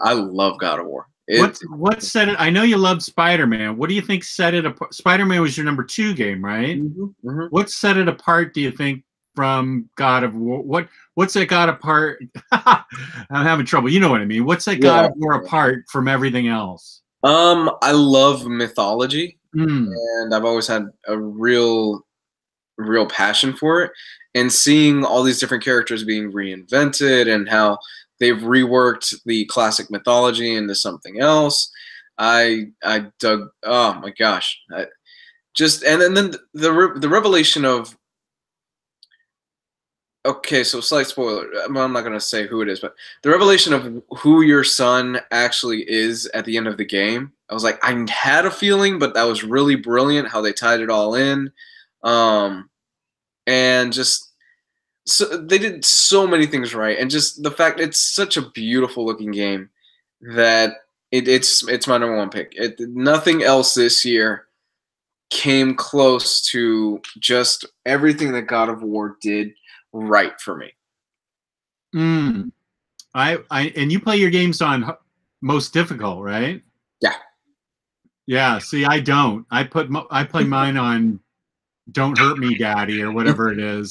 I love God of War. What set it? I know you loved Spider-Man. What do you think set it apart? Spider-Man was your number 2 game, right? Mm-hmm, mm-hmm. What set it apart, do you think, from God of War? What's that got apart? I'm having trouble. You know what I mean. What's that God of War apart from everything else? I love mythology, and I've always had a real passion for it. And seeing all these different characters being reinvented and how they've reworked the classic mythology into something else, I dug. Oh my gosh! And then the revelation of. Okay, so slight spoiler. I'm not going to say who it is, but the revelation of who your son actually is at the end of the game, I was like, I had a feeling, but that was really brilliant how they tied it all in. And just so they did so many things right. And just the fact it's such a beautiful looking game that it's my number one pick. Nothing else this year came close to just everything that God of War did right for me. And you play your games on most difficult, right? Yeah. See, I don't. I play mine on Don't Hurt Me, Daddy, or whatever it is,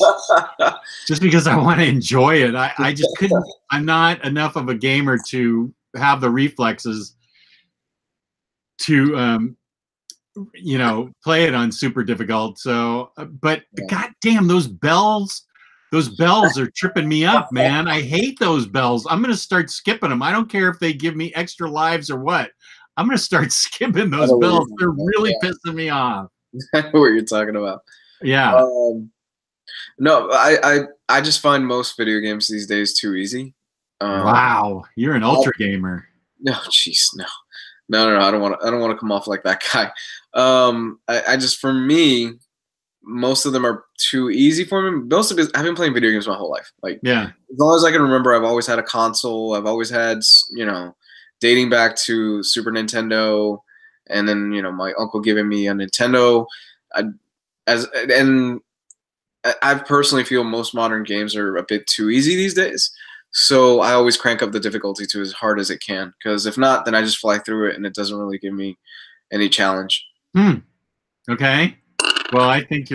just because I want to enjoy it. I just couldn't. I'm not enough of a gamer to have the reflexes to play it on super difficult. So, but goddamn, those bells. Those bells are tripping me up, man. I hate those bells. I'm going to start skipping them. I don't care if they give me extra lives or what. I'm going to start skipping those bells. They're really pissing me off. I know what you're talking about. Yeah. No, I just find most video games these days too easy. Wow, you're an ultra gamer. No, jeez, no. I don't want to come off like that guy. I just, for me, most of them are too easy for me. Most of it, I've been playing video games my whole life. Like, yeah, as long as I can remember, I've always had a console. I've always had, dating back to Super Nintendo, and then my uncle giving me a Nintendo. I personally feel most modern games are a bit too easy these days. So I always crank up the difficulty to as hard as it can, because if not, then I just fly through it, and it doesn't really give me any challenge. Okay. Well, I think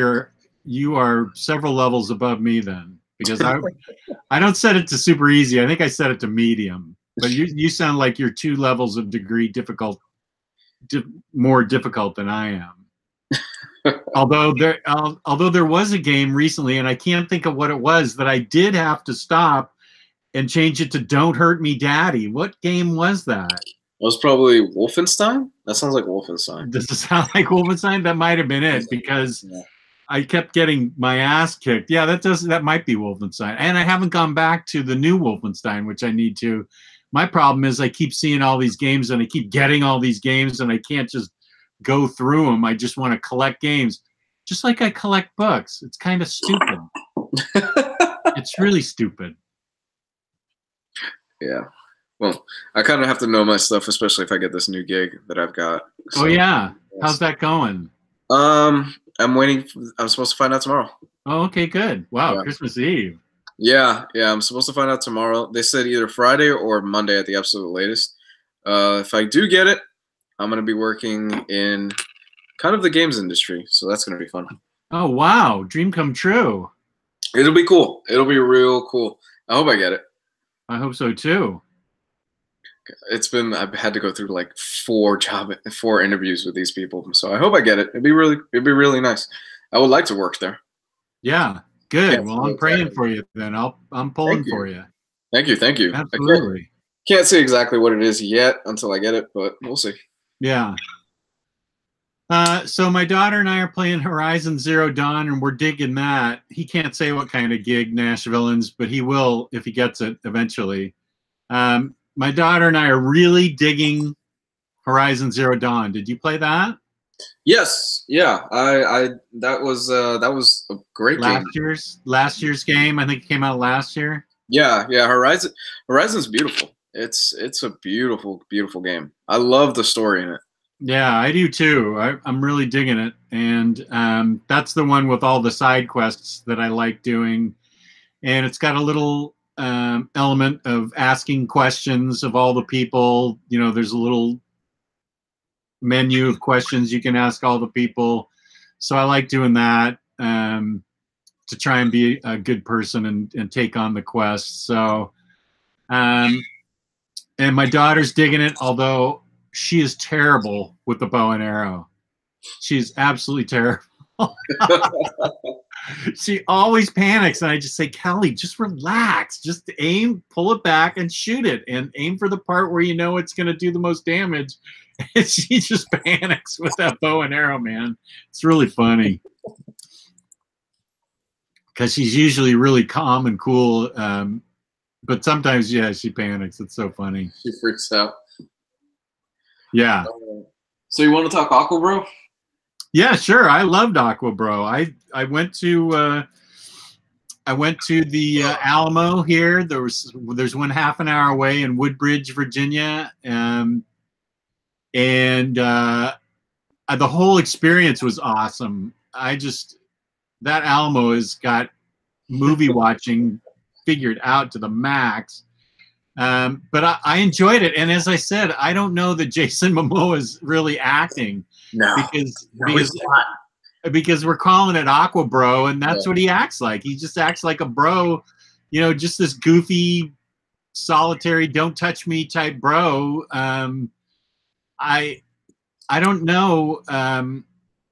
you are several levels above me then, because I don't set it to super easy. I think I set it to medium. But you sound like you're 2 levels of degree more difficult than I am. Although there was a game recently, and I can't think of what it was, that I did have to stop and change it to "Don't Hurt Me, Daddy." What game was that? It was probably Wolfenstein. That sounds like Wolfenstein. Does it sound like Wolfenstein? That might have been it, because I kept getting my ass kicked. Yeah, that might be Wolfenstein. And I haven't gone back to the new Wolfenstein, which I need to. My problem is I keep seeing all these games, and I keep getting all these games, and I can't just go through them. I just want to collect games, just like I collect books. It's kind of stupid. It's really stupid. Yeah. Well, I kind of have to know my stuff, especially if I get this new gig that I've got. So, yeah. How's that going? I'm waiting. I'm supposed to find out tomorrow. Oh, okay, good. Wow, yeah. Christmas Eve. Yeah. I'm supposed to find out tomorrow. They said either Friday or Monday at the absolute latest. If I do get it, I'm going to be working in kind of the games industry, so that's going to be fun. Oh, wow. Dream come true. It'll be cool. It'll be real cool. I hope I get it. I hope so, too. I've had to go through like 4 interviews with these people, so I hope I get it. It'd be really nice. I would like to work there. Yeah, good. Well, I'm praying for you then. I'm pulling for you. Thank you. Absolutely. Can't say exactly what it is yet until I get it, but we'll see. Yeah. So my daughter and I are playing Horizon Zero Dawn, and we're digging that. He can't say what kind of gig Nashvilleans, but he will if he gets it eventually. My daughter and I are really digging Horizon Zero Dawn. Did you play that? Yes. Yeah. That was a great game. Last year's game. I think it came out last year. Yeah. Horizon's beautiful. It's a beautiful, beautiful game. I love the story in it. Yeah, I do too. I'm really digging it, and that's the one with all the side quests that I like doing. And it's got a little element of asking questions of all the people. There's a little menu of questions you can ask all the people. So I like doing that to try and be a good person and take on the quest. So, and my daughter's digging it, although she is terrible with the bow and arrow. She's absolutely terrible. She always panics, and I just say, Kelly, just relax. Just aim, pull it back, and shoot it. And aim for the part where you know it's going to do the most damage. And she just panics with that bow and arrow, man. It's really funny. Because she's usually really calm and cool. But sometimes, yeah, she panics. It's so funny. She freaks out. Yeah. So you want to talk Aqua Bro? Yeah, sure. I loved Aqua Bro. I went to the Alamo here. There's one half an hour away in Woodbridge, Virginia, and the whole experience was awesome. That Alamo has got movie watching figured out to the max. But I enjoyed it, and as I said, I don't know that Jason Momoa is really acting. No, because we're calling it Aqua Bro, and that's what he acts like. He just acts like a bro, just this goofy, solitary, don't touch me type bro. I don't know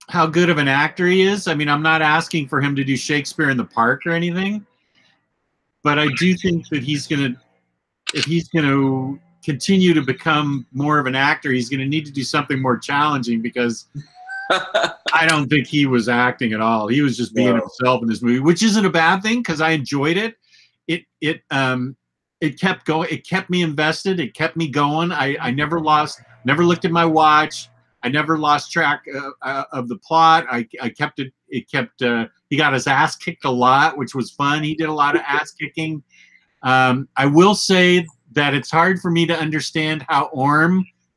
how good of an actor he is. I mean, I'm not asking for him to do Shakespeare in the Park or anything, but I do think that if he's going to continue to become more of an actor, he's going to need to do something more challenging, because I don't think he was acting at all. He was just being himself in this movie, which isn't a bad thing, because I enjoyed it. It kept going. It kept me invested. It kept me going. I never looked at my watch. I never lost track of the plot. I kept it. He got his ass kicked a lot, which was fun. He did a lot of ass kicking. I will say that it's hard for me to understand how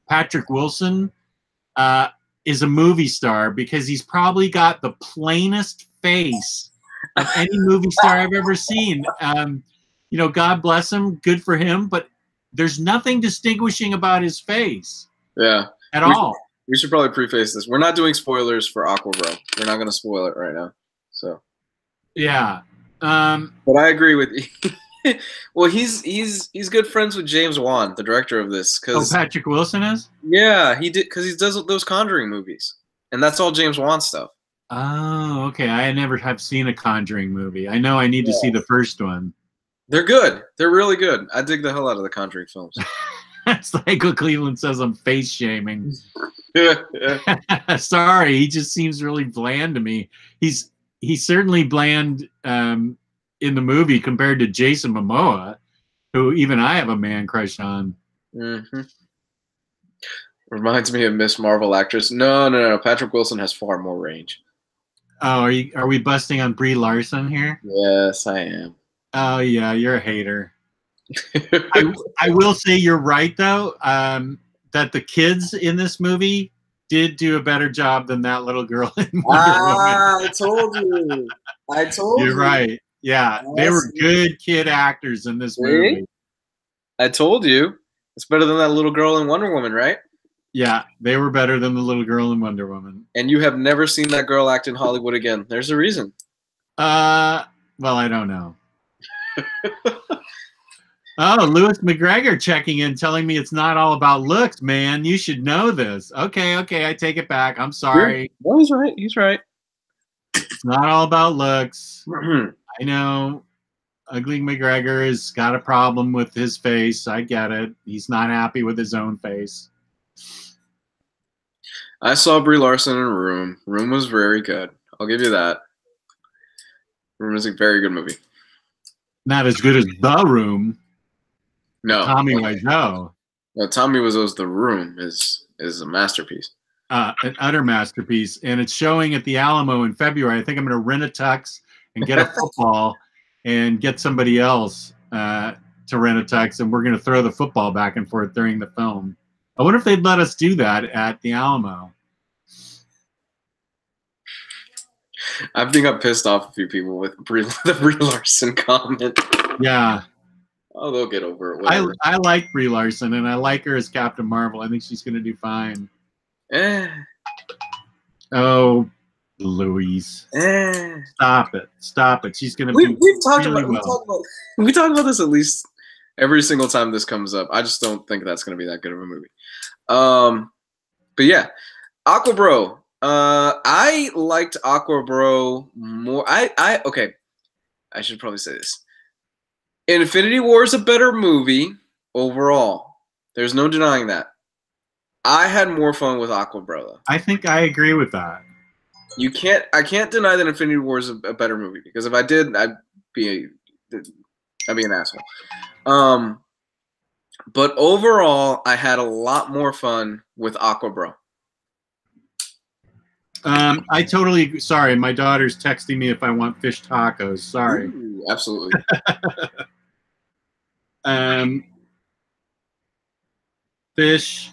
Patrick Wilson, is a movie star, because he's probably got the plainest face of any movie star I've ever seen. You know, God bless him, good for him, but there's nothing distinguishing about his face. Yeah. At all. We should probably preface this. We're not doing spoilers for Aquabro. We're not going to spoil it right now. So. Yeah. But I agree with you. Well, he's good friends with James Wan, the director of this. Patrick Wilson is? Yeah, he did, because he does those Conjuring movies, and that's all James Wan stuff. Oh, okay. I never have seen a Conjuring movie. I know I need to see the first one. They're good. They're really good. I dig the hell out of the Conjuring films. That's like what Cleveland says. I'm face shaming. Sorry, he just seems really bland to me. He's certainly bland in the movie compared to Jason Momoa, who even I have a man crush on. Mm-hmm. Reminds me of Miss Marvel actress. No. Patrick Wilson has far more range. Oh, are we busting on Brie Larson here? Yes, I am. Oh yeah, you're a hater. I will say you're right though, that the kids in this movie did do a better job than that little girl in Wonder Woman. I told you. You're right. Yeah, they were good kid actors in this movie. I told you. It's better than that little girl in Wonder Woman, right? Yeah, they were better than the little girl in Wonder Woman. And you have never seen that girl act in Hollywood again. There's a reason. Well, I don't know. Oh, Lewis McGregor checking in, telling me it's not all about looks, man. You should know this. Okay, I take it back. I'm sorry. No, he's right. He's right. It's not all about looks. I know Ugly McGregor has got a problem with his face. I get it. He's not happy with his own face. I saw Brie Larson in Room. Room was very good. I'll give you that. Room is a very good movie. Not as good as The Room. No. Tommy Wiseau. No, Tommy Wiseau's The Room is a masterpiece. An utter masterpiece. And it's showing at the Alamo in February. I think I'm going to rent a tux and get a football and get somebody else to rent a tux, and we're going to throw the football back and forth during the film. I wonder if they'd let us do that at the Alamo. I think I pissed off a few people with the Brie Larson comment. Yeah. Oh, they'll get over it. I like Brie Larson, and I like her as Captain Marvel. I think she's going to do fine. Oh, Louise. Stop it. She's going to be we've talked really about we talk about this at least every single time this comes up. I just don't think that's going to be that good of a movie. But yeah, Aquabro. I liked Aquabro more. Okay. I should probably say this. Infinity War is a better movie overall. There's no denying that. I had more fun with Aquabro though. I think I agree with that. I can't deny that Infinity War is a better movie, because if I did, I'd be an asshole. But overall, I had a lot more fun with Aquabro. I totally agree. Sorry, my daughter's texting me if I want fish tacos. Sorry. Ooh, absolutely. Fish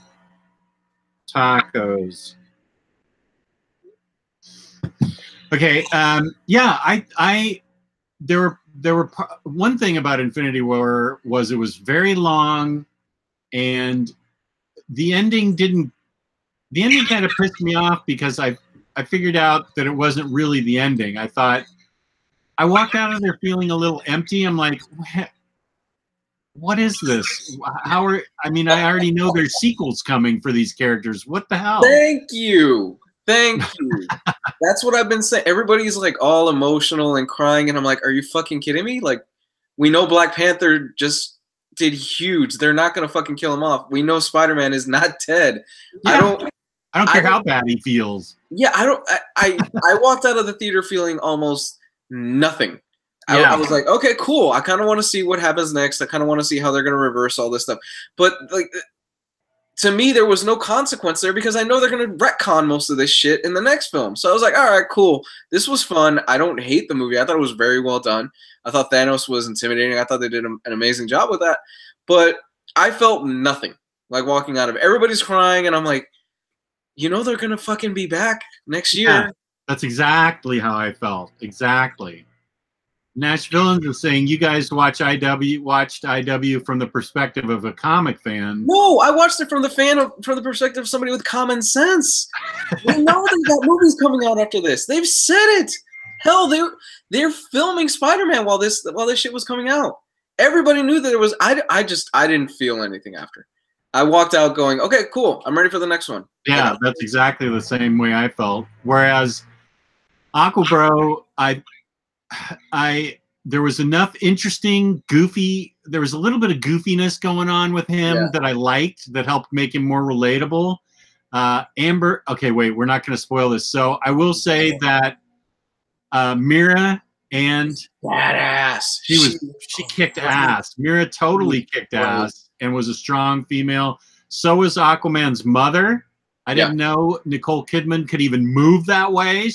tacos. Okay. Yeah. There were one thing about Infinity War was it was very long, and the ending kind of pissed me off, because I figured out that it wasn't really the ending. I walked out of there feeling a little empty. I'm like, what is this? I already know there's sequels coming for these characters. What the hell? Thank you. That's what I've been saying. Everybody's like all emotional and crying, and I'm like, are you fucking kidding me? Like, we know Black Panther just did huge. They're not gonna fucking kill him off. We know Spider-Man is not dead. Yeah. I don't care how bad he feels. Yeah, I walked out of the theater feeling almost nothing. Yeah. I was like, okay, cool. I kind of want to see what happens next. I kind of want to see how they're going to reverse all this stuff. But like, to me, there was no consequence there because I know they're going to retcon most of this shit in the next film. So I was like, all right, cool. This was fun. I don't hate the movie. I thought it was very well done. I thought Thanos was intimidating. I thought they did an amazing job with that. But I felt nothing like walking out of it. Everybody's crying, and I'm like, you know they're going to fucking be back next year. Yeah, that's exactly how I felt. Exactly. Nash Villains is saying you guys watched IW from the perspective of a comic fan. No, I watched it from the perspective of somebody with common sense. We know they got movies coming out after this. They've said it. Hell, they're filming Spider-Man while this shit was coming out. Everybody knew that it was. I didn't feel anything after. I walked out going, okay, cool. I'm ready for the next one. Yeah, that's exactly the same way I felt. Whereas Aquabro, there was enough interesting, goofy. There was a little bit of goofiness going on with him that I liked, that helped make him more relatable. Amber, okay, wait, we're not going to spoil this. So I will say that Mira and badass. She kicked ass. Mira totally kicked ass and was a strong female. So was Aquaman's mother. I didn't know Nicole Kidman could even move that way.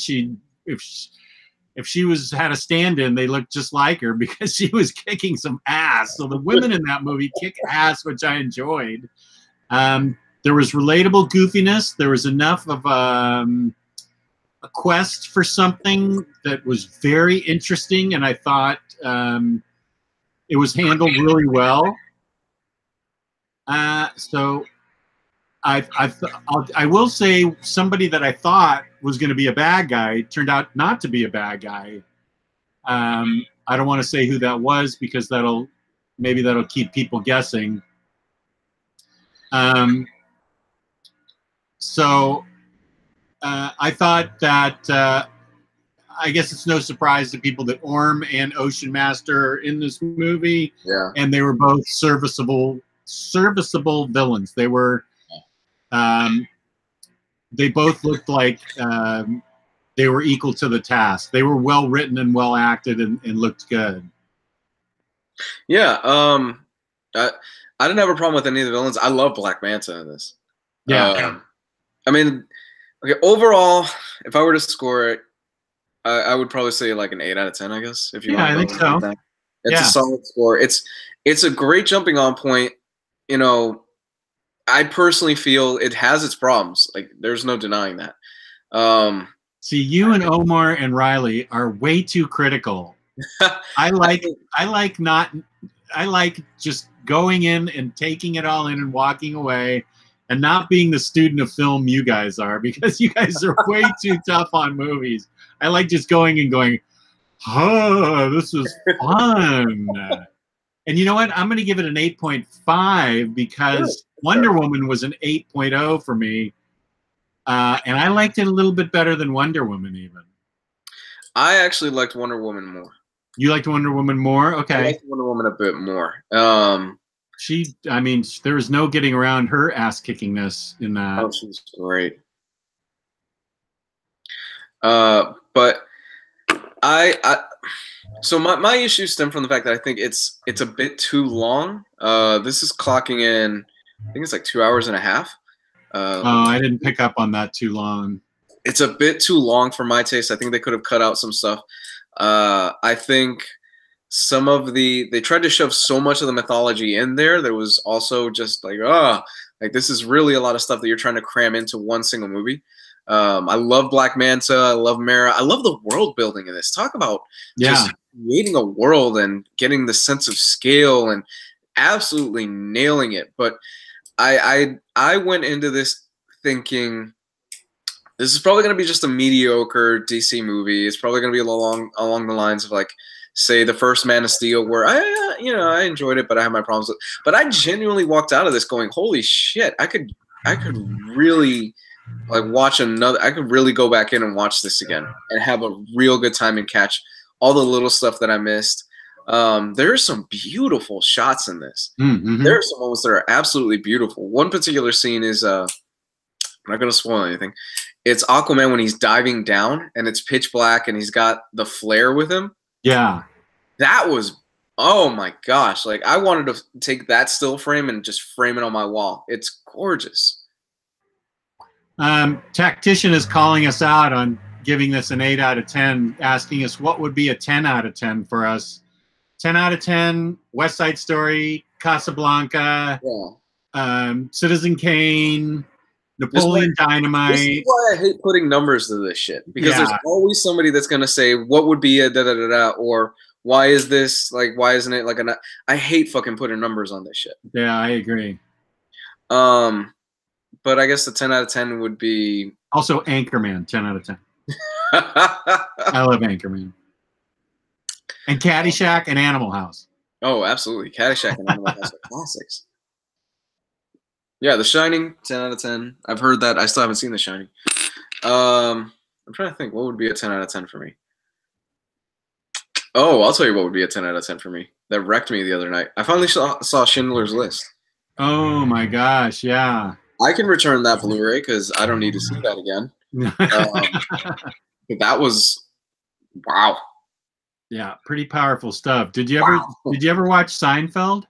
If she had a stand-in, they looked just like her because she was kicking some ass. So the women in that movie kick ass, which I enjoyed. There was relatable goofiness. There was enough of a quest for something that was very interesting, and I thought it was handled really well. So I will say somebody that I thought was going to be a bad guy turned out not to be a bad guy. I don't want to say who that was because maybe that'll keep people guessing. So I thought that I guess it's no surprise to people that Orm and Ocean Master are in this movie, and they were both serviceable villains. They were. They both looked like they were equal to the task. They were well written and well acted and looked good. Yeah, I didn't have a problem with any of the villains. I love Black Manta in this. Yeah. I mean, okay, overall, if I were to score it, I would probably say like an 8 out of 10, I guess. If you want I think so. Like it's a solid score. It's a great jumping on point. You know, I personally feel it has its problems. Like, there's no denying that. See, you and Omar and Ryley are way too critical. I like just going in and taking it all in and walking away, and not being the student of film you guys are, because you guys are way too tough on movies. I like just going and going, oh, this was fun. And you know what? I'm going to give it an 8.5 because Wonder Woman was an 8.0 for me. And I liked it a little bit better than Wonder Woman even. I actually liked Wonder Woman more. You liked Wonder Woman more? Okay. I liked Wonder Woman a bit more. I mean, there was no getting around her ass-kickingness in that. Oh, she was great. But so my issues stem from the fact that I think it's a bit too long. This is clocking in, I think it's like 2 hours and a half. I didn't pick up on that too long. It's a bit too long for my taste. I think they could have cut out some stuff. I think some of they tried to shove so much of the mythology in there. There was also just like, this is really a lot of stuff that you're trying to cram into one single movie. I love Black Manta. I love Mara. I love the world building in this. Talk about just creating a world and getting the sense of scale and absolutely nailing it. But I went into this thinking this is probably going to be just a mediocre DC movie. It's probably going to be along the lines of, like, say, the first Man of Steel, where I enjoyed it, but I have my problems with. But I genuinely walked out of this going, holy shit! I could really watch another. I could really go back in and watch this again and have a real good time and catch all the little stuff that I missed. There are some beautiful shots in this. Mm-hmm. There are some moments that are absolutely beautiful. One particular scene is I'm not going to spoil anything. It's Aquaman when he's diving down and it's pitch black and he's got the flare with him. Yeah. That was Oh my gosh! Like I wanted to take that still frame and just frame it on my wall. It's gorgeous. Tactician is calling us out on giving this an 8 out of 10, asking us what would be a 10 out of 10 for us. 10 out of 10, West Side Story, Casablanca, Citizen Kane, Napoleon Dynamite. This is why I hate putting numbers to this shit. Because there's always somebody that's going to say, what would be a da-da-da-da, or why is this, like, why isn't it like a... I hate fucking putting numbers on this shit. Yeah, I agree. But I guess the 10 out of 10 would be... Also, Anchorman, 10 out of 10. I love Anchorman. And Caddyshack and Animal House. Oh, absolutely. Caddyshack and Animal House are classics. Yeah, The Shining, 10 out of 10. I've heard that. I still haven't seen The Shining. I'm trying to think. What would be a 10 out of 10 for me? Oh, I'll tell you what would be a 10 out of 10 for me. That wrecked me the other night. I finally saw Schindler's List. Oh, my gosh. Yeah. I can return that Blu-ray because I don't need to see that again. But that was... Wow. Yeah, pretty powerful stuff. Did you ever watch Seinfeld?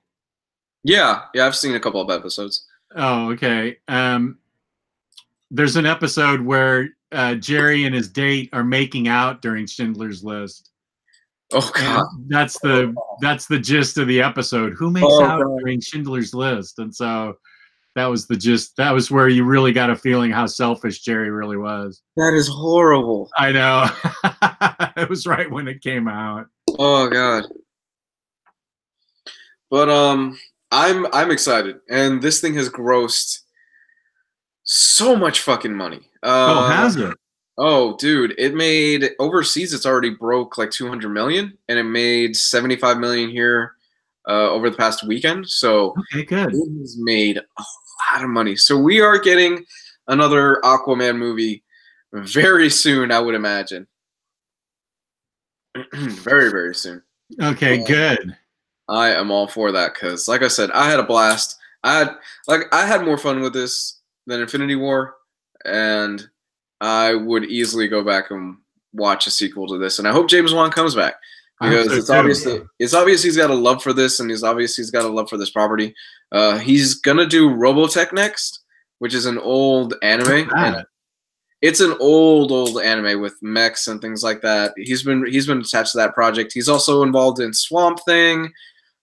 Yeah, I've seen a couple of episodes. Oh, okay. There's an episode where Jerry and his date are making out during Schindler's List. Oh God, and that's the gist of the episode. Who makes out during Schindler's List? And so that was the gist. That was where you really got a feeling how selfish Jerry really was. That is horrible. I know. It was right when it came out. Oh God. But I'm excited, and this thing has grossed so much fucking money. Has it? Oh, dude, it made overseas. It's already broke like 200 million, and it made 75 million here over the past weekend. So okay, good. It has made a lot of money. So we are getting another Aquaman movie very soon, I would imagine. Very, very soon. Okay, good. I am all for that because, like I said, I had a blast. I had more fun with this than Infinity War, and I would easily go back and watch a sequel to this. And I hope James Wan comes back because it's obvious he's got a love for this, and he's got a love for this property. He's gonna do Robotech next, which is an old anime. And it's an old anime with mechs and things like that. He's been attached to that project. He's also involved in Swamp Thing.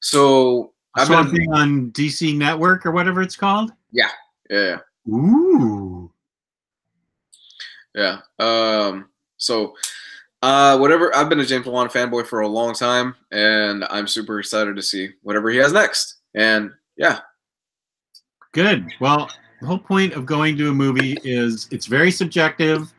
So Swamp Thing on DC Network or whatever it's called. Yeah. Ooh. Yeah. So whatever. I've been a James Wan fanboy for a long time, and I'm super excited to see whatever he has next. And yeah. Good. Well, the whole point of going to a movie is it's very subjective.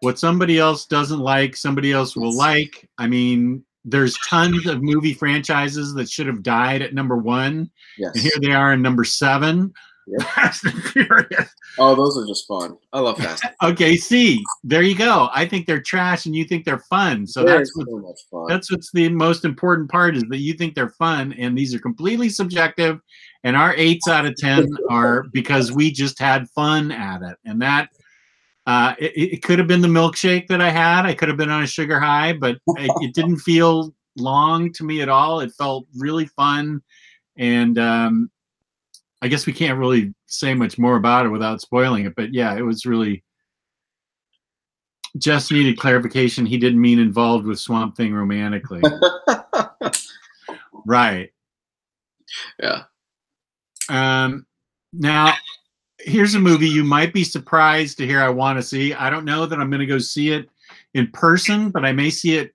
What somebody else doesn't like, somebody else will like. I mean, there's tons of movie franchises that should have died at number 1. Yes. And here they are in number 7. Yep. Fast and Furious. Oh, those are just fun. I love Fast. Okay, see, there you go. I think they're trash and you think they're fun. So that's what's the most important part, is that you think they're fun, and these are completely subjective, and our 8s out of 10 are because we just had fun at it. And that it could have been the milkshake that I had. I could have been on a sugar high, but it didn't feel long to me at all. It felt really fun. And I guess we can't really say much more about it without spoiling it. But yeah, it was really just needed clarification. He didn't mean involved with Swamp Thing romantically. Right. Yeah. Now, here's a movie you might be surprised to hear I want to see. I don't know that I'm going to go see it in person, but I may see it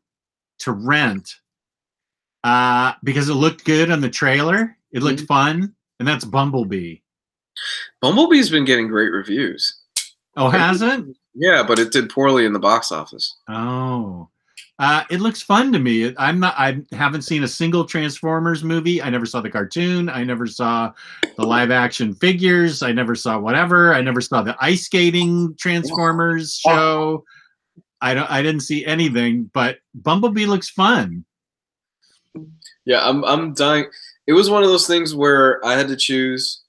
to rent because it looked good on the trailer. It looked fun, and that's Bumblebee. Bumblebee's been getting great reviews. Oh, has it? Yeah, but it did poorly in the box office. Oh. It looks fun to me. I haven't seen a single Transformers movie. I never saw the cartoon. I never saw the live action figures. I never saw whatever. I never saw the ice skating Transformers show. I didn't see anything, but Bumblebee looks fun. Yeah, I'm dying. It was one of those things where I had to choose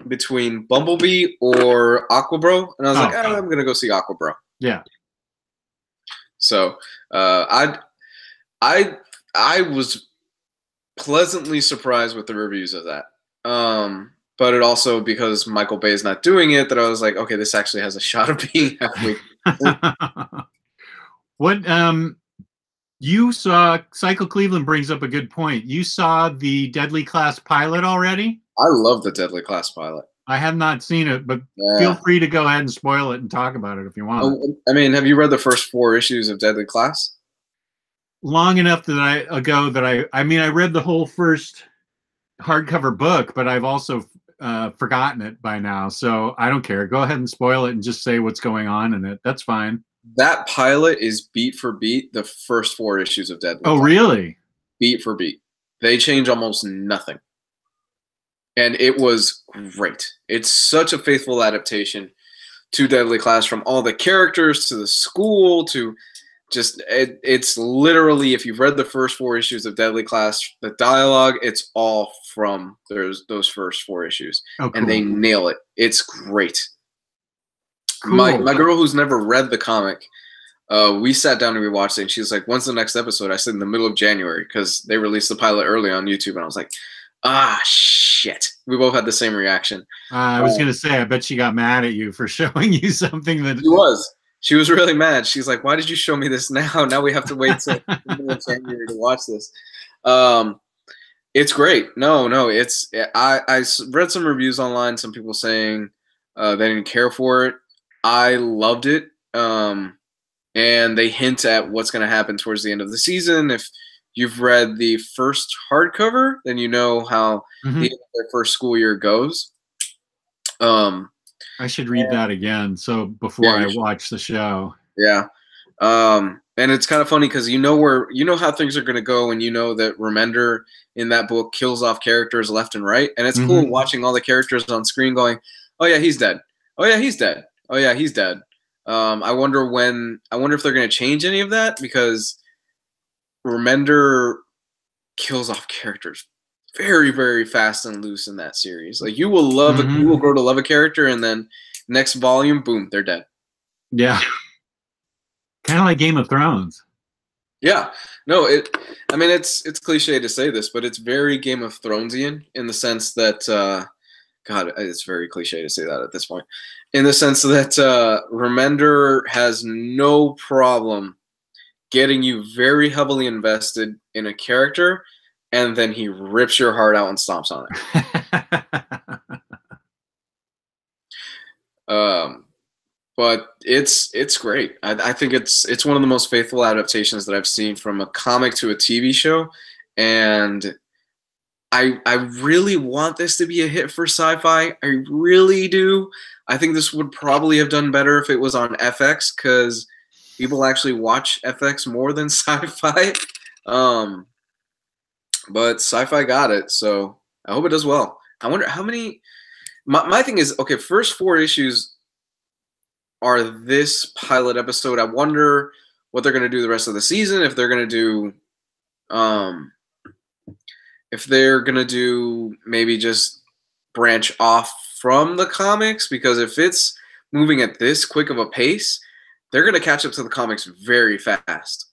between Bumblebee or Aquabro, and I was like, I'm gonna go see Aquabro. Yeah. So I was pleasantly surprised with the reviews of that. But it also, because Michael Bay is not doing it, that I was like, okay, this actually has a shot of being halfway. What you saw? Cycle Cleveland brings up a good point. You saw the Deadly Class pilot already? I love the Deadly Class pilot. I have not seen it, but feel free to go ahead and spoil it and talk about it if you want. I mean, have you read the first 4 issues of Deadly Class? Long enough that I mean, I read the whole first hardcover book, but I've also forgotten it by now, so I don't care. Go ahead and spoil it and just say what's going on in it. That's fine. That pilot is beat for beat the first 4 issues of Deadly Class. Really? Beat for beat. They change almost nothing. And it was great. It's such a faithful adaptation to Deadly Class, from all the characters to the school to just it's literally, if you've read the first 4 issues of Deadly Class, the dialogue, it's all from those first 4 issues. Oh, cool. And they nail it. It's great. Cool. My girl, who's never read the comic, we sat down and we watched it, and she was like, when's the next episode? I said in the middle of January, because they released the pilot early on YouTube, and I was like, ah, shit. We both had the same reaction. I was going to say, I bet she got mad at you for showing you something that... She was really mad. She's like, why did you show me this now? Now we have to wait till the middle of January to watch this. It's great. No, it's... I read some reviews online, some people saying they didn't care for it. I loved it. And they hint at what's going to happen towards the end of the season. If you've read the first hardcover, then you know how the end of their first school year goes. I should read that again, so before I watch the show. Yeah. And it's kind of funny because you know how things are going to go, and you know that Remender in that book kills off characters left and right. And it's cool watching all the characters on screen going, oh yeah, he's dead. Oh yeah, he's dead. Oh yeah, he's dead. I wonder if they're going to change any of that, because Remender kills off characters very, very fast and loose in that series. Like, you will love you will grow to love a character, and then next volume, boom, they're dead. Yeah. Kind of like Game of Thrones. Yeah. No, I mean, it's cliche to say this, but it's very Game of Thronesian in the sense that God, it's very cliche to say that at this point. In the sense that Remender has no problem getting you very heavily invested in a character, and then he rips your heart out and stomps on it. But it's great. I think it's one of the most faithful adaptations that I've seen from a comic to a TV show, and I really want this to be a hit for Sci-Fi. I really do. I think this would probably have done better if it was on FX, because people actually watch FX more than Sci-Fi. But Sci-Fi got it, so I hope it does well. I wonder how many... My thing is, okay, first 4 issues are this pilot episode. I wonder what they're going to do the rest of the season, if they're going to do... maybe just branch off from the comics, because if it's moving at this quick of a pace, they're going to catch up to the comics very fast.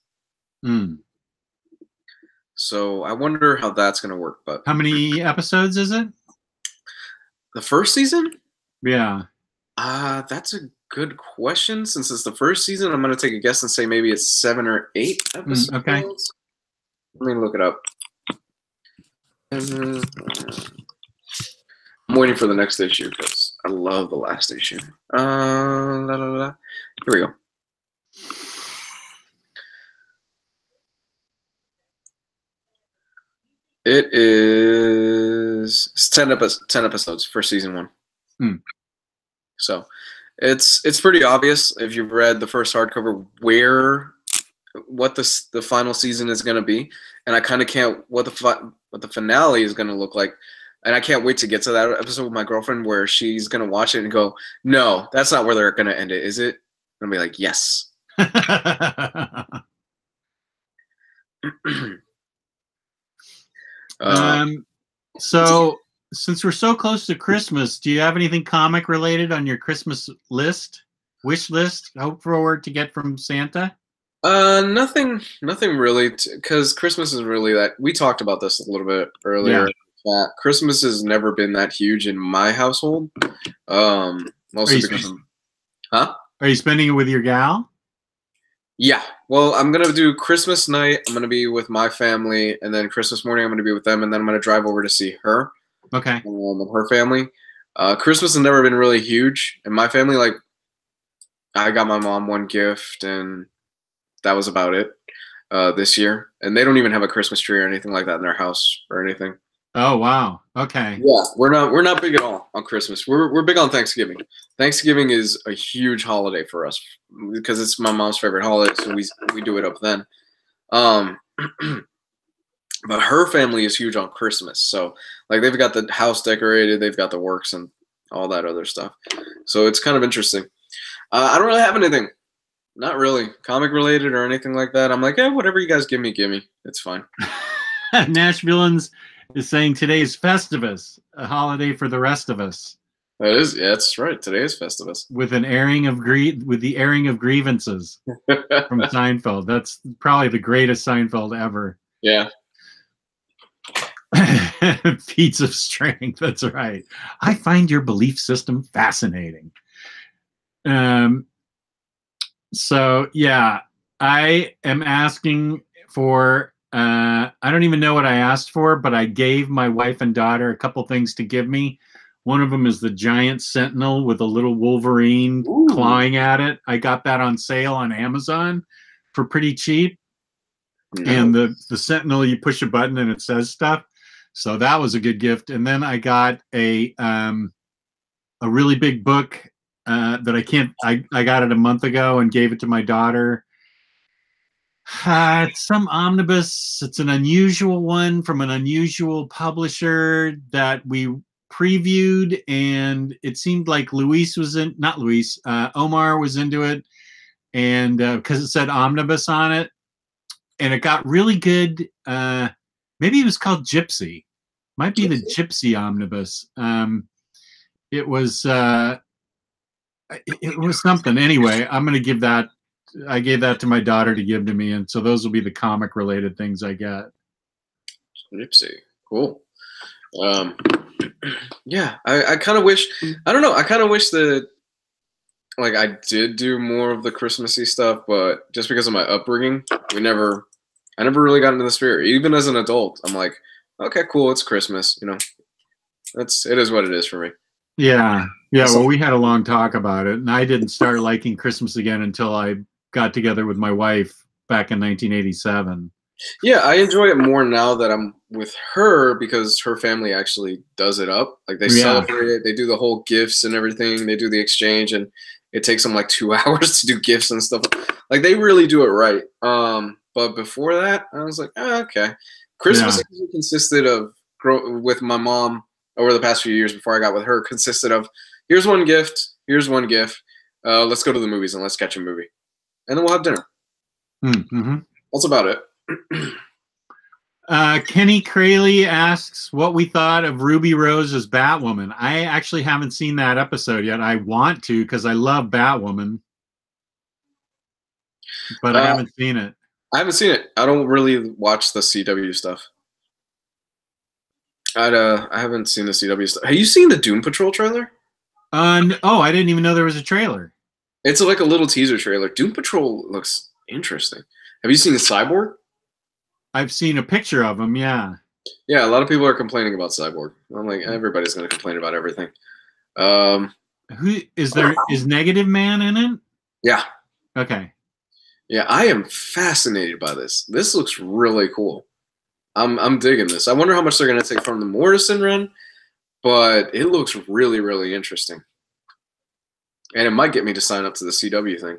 So I wonder how that's going to work. But how many episodes is it? The first season? Yeah. That's a good question. Since it's the first season, I'm going to take a guess and say maybe it's 7 or 8 episodes. Okay. Let me look it up. I'm waiting for the next issue because I love the last issue. Here we go. It's 10 episodes for season 1. So it's pretty obvious if you've read the first hardcover what the final season is going to be, and I kind of can't what the finale is going to look like, and I can't wait to get to that episode with my girlfriend where she's going to watch it and go, no, that's not where they're going to end it, is it? And I'll be like, yes. So since we're so close to Christmas, do you have anything comic related on your Christmas list, wish list, hope forward to get from Santa? Nothing really, because Christmas is really that. We talked about this a little bit earlier. Yeah. Christmas has never been that huge in my household. Mostly because, huh? Are you spending it with your gal? Yeah. Well, I'm gonna do Christmas night. I'm gonna be with my family, and then Christmas morning I'm gonna be with them, and then I'm gonna drive over to see her. Okay. And her family. Christmas has never been really huge, and my family, like, I got my mom one gift, and that was about it this year. And they don't even have a Christmas tree or anything like that in their house or anything. Oh wow. Okay. Yeah, we're not big at all on Christmas. We're big on Thanksgiving. Thanksgiving is a huge holiday for us because it's my mom's favorite holiday, so we do it up then. But her family is huge on Christmas, so like they've got the house decorated, they've got the works and all that other stuff. So it's kind of interesting. I don't really have anything. Not really comic related or anything like that. I'm like, yeah, whatever you guys give me. It's fine. Nashvilleans is saying today is Festivus, a holiday for the rest of us. That is, yeah, that's right. Today is Festivus. With the airing of grievances from Seinfeld. That's probably the greatest Seinfeld ever. Yeah. Feats of strength. That's right. I find your belief system fascinating. So yeah, I am asking for, I don't even know what I asked for, but I gave my wife and daughter a couple things to give me. One of them is the giant sentinel with a little Wolverine clawing at it. I got that on sale on Amazon for pretty cheap. No. And the sentinel, you push a button and it says stuff. So that was a good gift. And then I got a really big book that I got it a month ago and gave it to my daughter. It's some omnibus. It's an unusual one from an unusual publisher that we previewed, and it seemed like Omar was into it, and because it said omnibus on it, and it got really good. Maybe it was called Gypsy. Might be the Gypsy omnibus. It was something. Anyway, I'm going to give that. I gave that to my daughter to give to me, and so those will be the comic related things I get. Gypsy, cool. Yeah, I kind of wish. I don't know. I kind of wish that, like, I did do more of the Christmassy stuff, but just because of my upbringing, I never really got into the spirit. Even as an adult, I'm like, okay, cool, it's Christmas. You know, it is what it is for me. Yeah. Well, we had a long talk about it, and I didn't start liking Christmas again until I got together with my wife back in 1987. Yeah, I enjoy it more now that I'm with her because her family actually does it up. Like, they celebrate it. They do the whole gifts and everything. They do the exchange, and it takes them like 2 hours to do gifts and stuff. Like, they really do it right. But before that, I was like, oh, okay. Christmas consisted of, with my mom over the past few years before I got with her, consisted of, here's one gift, let's go to the movies and let's catch a movie. And then we'll have dinner. Mm-hmm. That's about it. Kenny Crayley asks what we thought of Ruby Rose as Batwoman. I actually haven't seen that episode yet. I want to because I love Batwoman, but I haven't seen it. I haven't seen it. I don't really watch the CW stuff. I haven't seen the CW stuff. Have you seen the Doom Patrol trailer? Oh, I didn't even know there was a trailer. It's like a little teaser trailer. Doom Patrol looks interesting. Have you seen the Cyborg? I've seen a picture of him, yeah. Yeah, a lot of people are complaining about Cyborg. I'm like, everybody's going to complain about everything. Who is Negative Man in it? Yeah. Okay. Yeah, I am fascinated by this. This looks really cool. I'm digging this. I wonder how much they're going to take from the Morrison run, but it looks really, really interesting. And it might get me to sign up to the CW thing.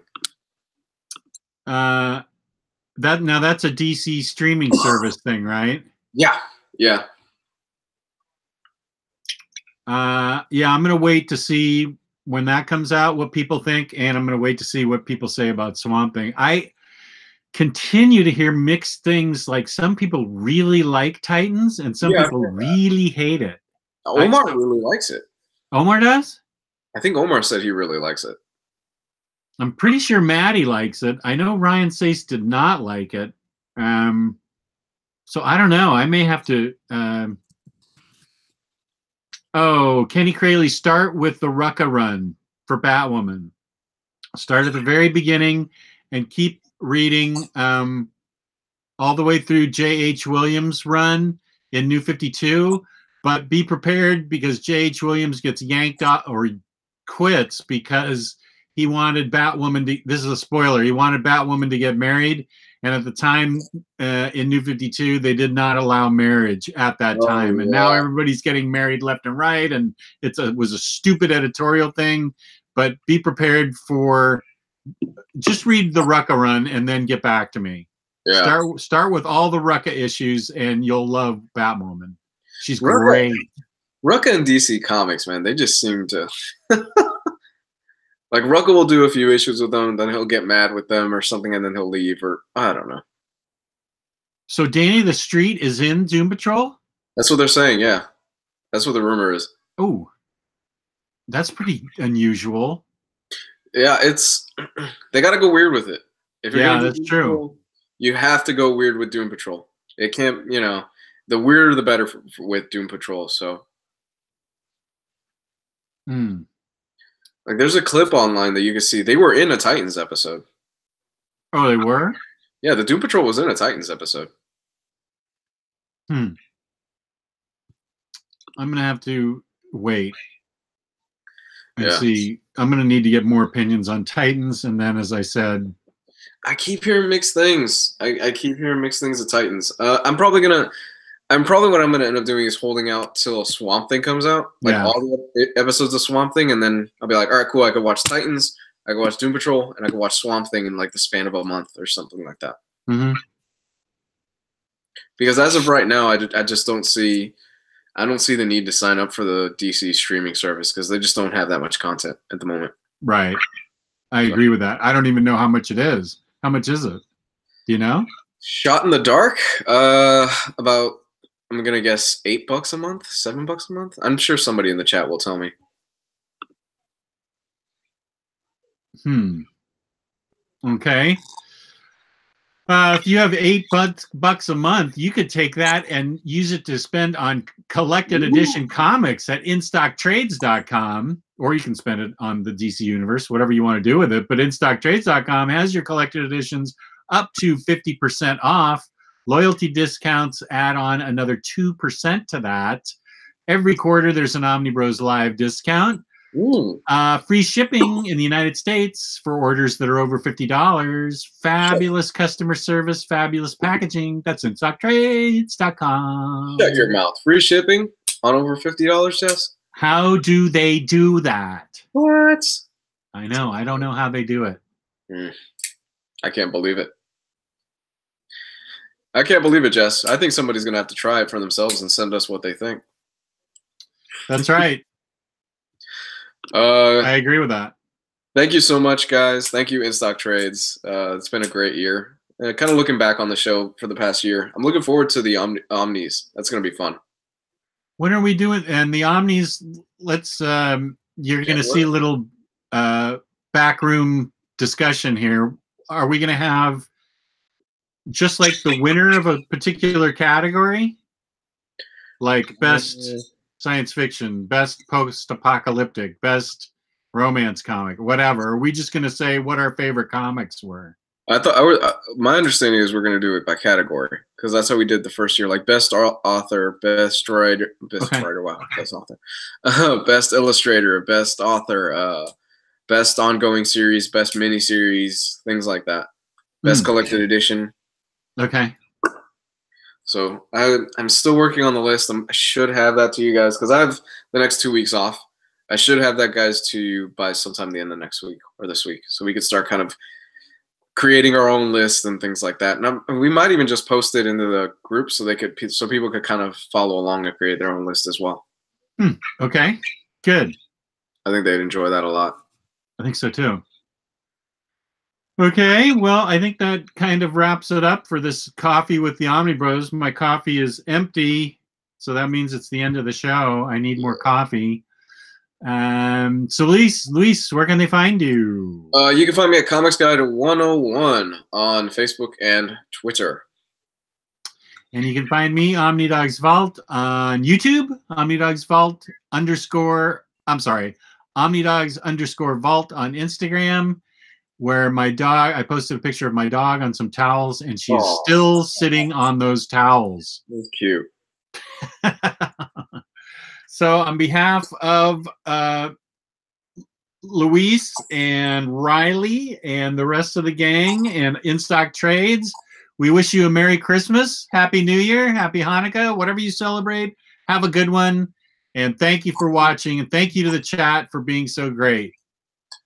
That's a DC streaming service thing, right? Yeah. I'm gonna wait to see when that comes out what people think, and I'm gonna wait to see what people say about Swamp Thing. I continue to hear mixed things. Like, some people really like Titans, and some people really hate it. Omar really likes it. Omar does? I think Omar said he really likes it. I'm pretty sure Maddie likes it. I know Ryan Sace did not like it. So I don't know. I may have to. Oh, Kenny Crayley, start with the Rucka run for Batwoman. Start at the very beginning and keep reading all the way through J.H. Williams' run in New 52. But be prepared because J.H. Williams gets yanked off or quits because he wanted Batwoman to. This is a spoiler. He wanted Batwoman to get married. And at the time in New 52, they did not allow marriage at that time. And now everybody's getting married left and right. And it was a stupid editorial thing. But be prepared for just read the Rucka run and then get back to me. Yeah. Start with all the Rucka issues and you'll love Batwoman. She's great. Rucka and DC Comics, man, they just seem to... Like, Rucka will do a few issues with them, then he'll get mad with them or something, and then he'll leave, or I don't know. So Danny the Street is in Doom Patrol? That's what they're saying, yeah. That's what the rumor is. Oh, that's pretty unusual. Yeah, they got to go weird with it. If you're that's Doom true. Patrol, you have to go weird with Doom Patrol. It can't, the weirder the better with Doom Patrol, so. Like, there's a clip online that you can see. They were in a Titans episode. Oh, they were? Yeah, the Doom Patrol was in a Titans episode. I'm going to have to wait and see. I'm going to need to get more opinions on Titans. And then, as I said... I keep hearing mixed things. I keep hearing mixed things of Titans. I'm probably what I'm going to end up doing is holding out till Swamp Thing comes out. Like all the episodes of Swamp Thing. And then I'll be like, all right, cool. I could watch Titans. I could watch Doom Patrol. And I could watch Swamp Thing in like the span of a month or something like that. Mm-hmm. Because as of right now, I just don't see the need to sign up for the DC streaming service because they just don't have that much content at the moment. Right. I agree with that. I don't even know how much it is. How much is it? Do you know? Shot in the dark? About... I'm going to guess $8 a month, $7 a month. I'm sure somebody in the chat will tell me. Okay. If you have $8 a month, you could take that and use it to spend on collected edition comics at InStockTrades.com, or you can spend it on the DC Universe, whatever you want to do with it. But InStockTrades.com has your collected editions up to 50% off. Loyalty discounts add on another 2% to that. Every quarter, there's an OmniBroslive discount. Free shipping in the United States for orders that are over $50. Fabulous customer service, fabulous packaging. That's InStockTrades.com. Shut your mouth. Free shipping on over $50, Jess? How do they do that? What? I know. I don't know how they do it. I can't believe it. I can't believe it, Jess. I think somebody's going to have to try it for themselves and send us what they think. That's right. I agree with that. Thank you so much, guys. Thank you, InStock Trades. It's been a great year. Kind of looking back on the show for the past year. I'm looking forward to the Omnis. That's going to be fun. When are we doing? And the Omnis, let's, you're going to see a little backroom discussion here. Are we going to have just like the winner of a particular category? Like best science fiction, best post-apocalyptic, best romance comic, whatever. Are we just going to say what our favorite comics were? My understanding is we're going to do it by category because that's how we did the first year. Like best author, best writer, best author, best illustrator, best author, best ongoing series, best miniseries, things like that. Best collected edition. Okay. So I'm still working on the list. I should have that to you guys because I have the next 2 weeks off. I should have that, guys, to you by sometime the end of next week or this week, so we could start kind of creating our own list and things like that. And we might even just post it into the group so people could kind of follow along and create their own list as well. Okay, good. I think they'd enjoy that a lot. I think so too. Okay, well, I think that kind of wraps it up for this coffee with the OmniBros. My coffee is empty, so that means it's the end of the show. I need more coffee. So Luis, where can they find you? You can find me at Comics Guide 101 on Facebook and Twitter. And you can find me, Omnidog's Vault, on YouTube, Omnidog's Vault _Omnidogs_Vault on Instagram, where my dog, I posted a picture of my dog on some towels, and she's still sitting on those towels. That's cute. So on behalf of Luis and Ryley and the rest of the gang and In Stock Trades, we wish you a Merry Christmas, Happy New Year, Happy Hanukkah, whatever you celebrate. Have a good one. And thank you for watching. And thank you to the chat for being so great.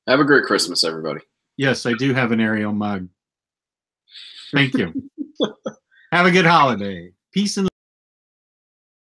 Have a great Christmas, everybody. Yes, I do have an Ariel mug. Thank you. Have a good holiday. Peace and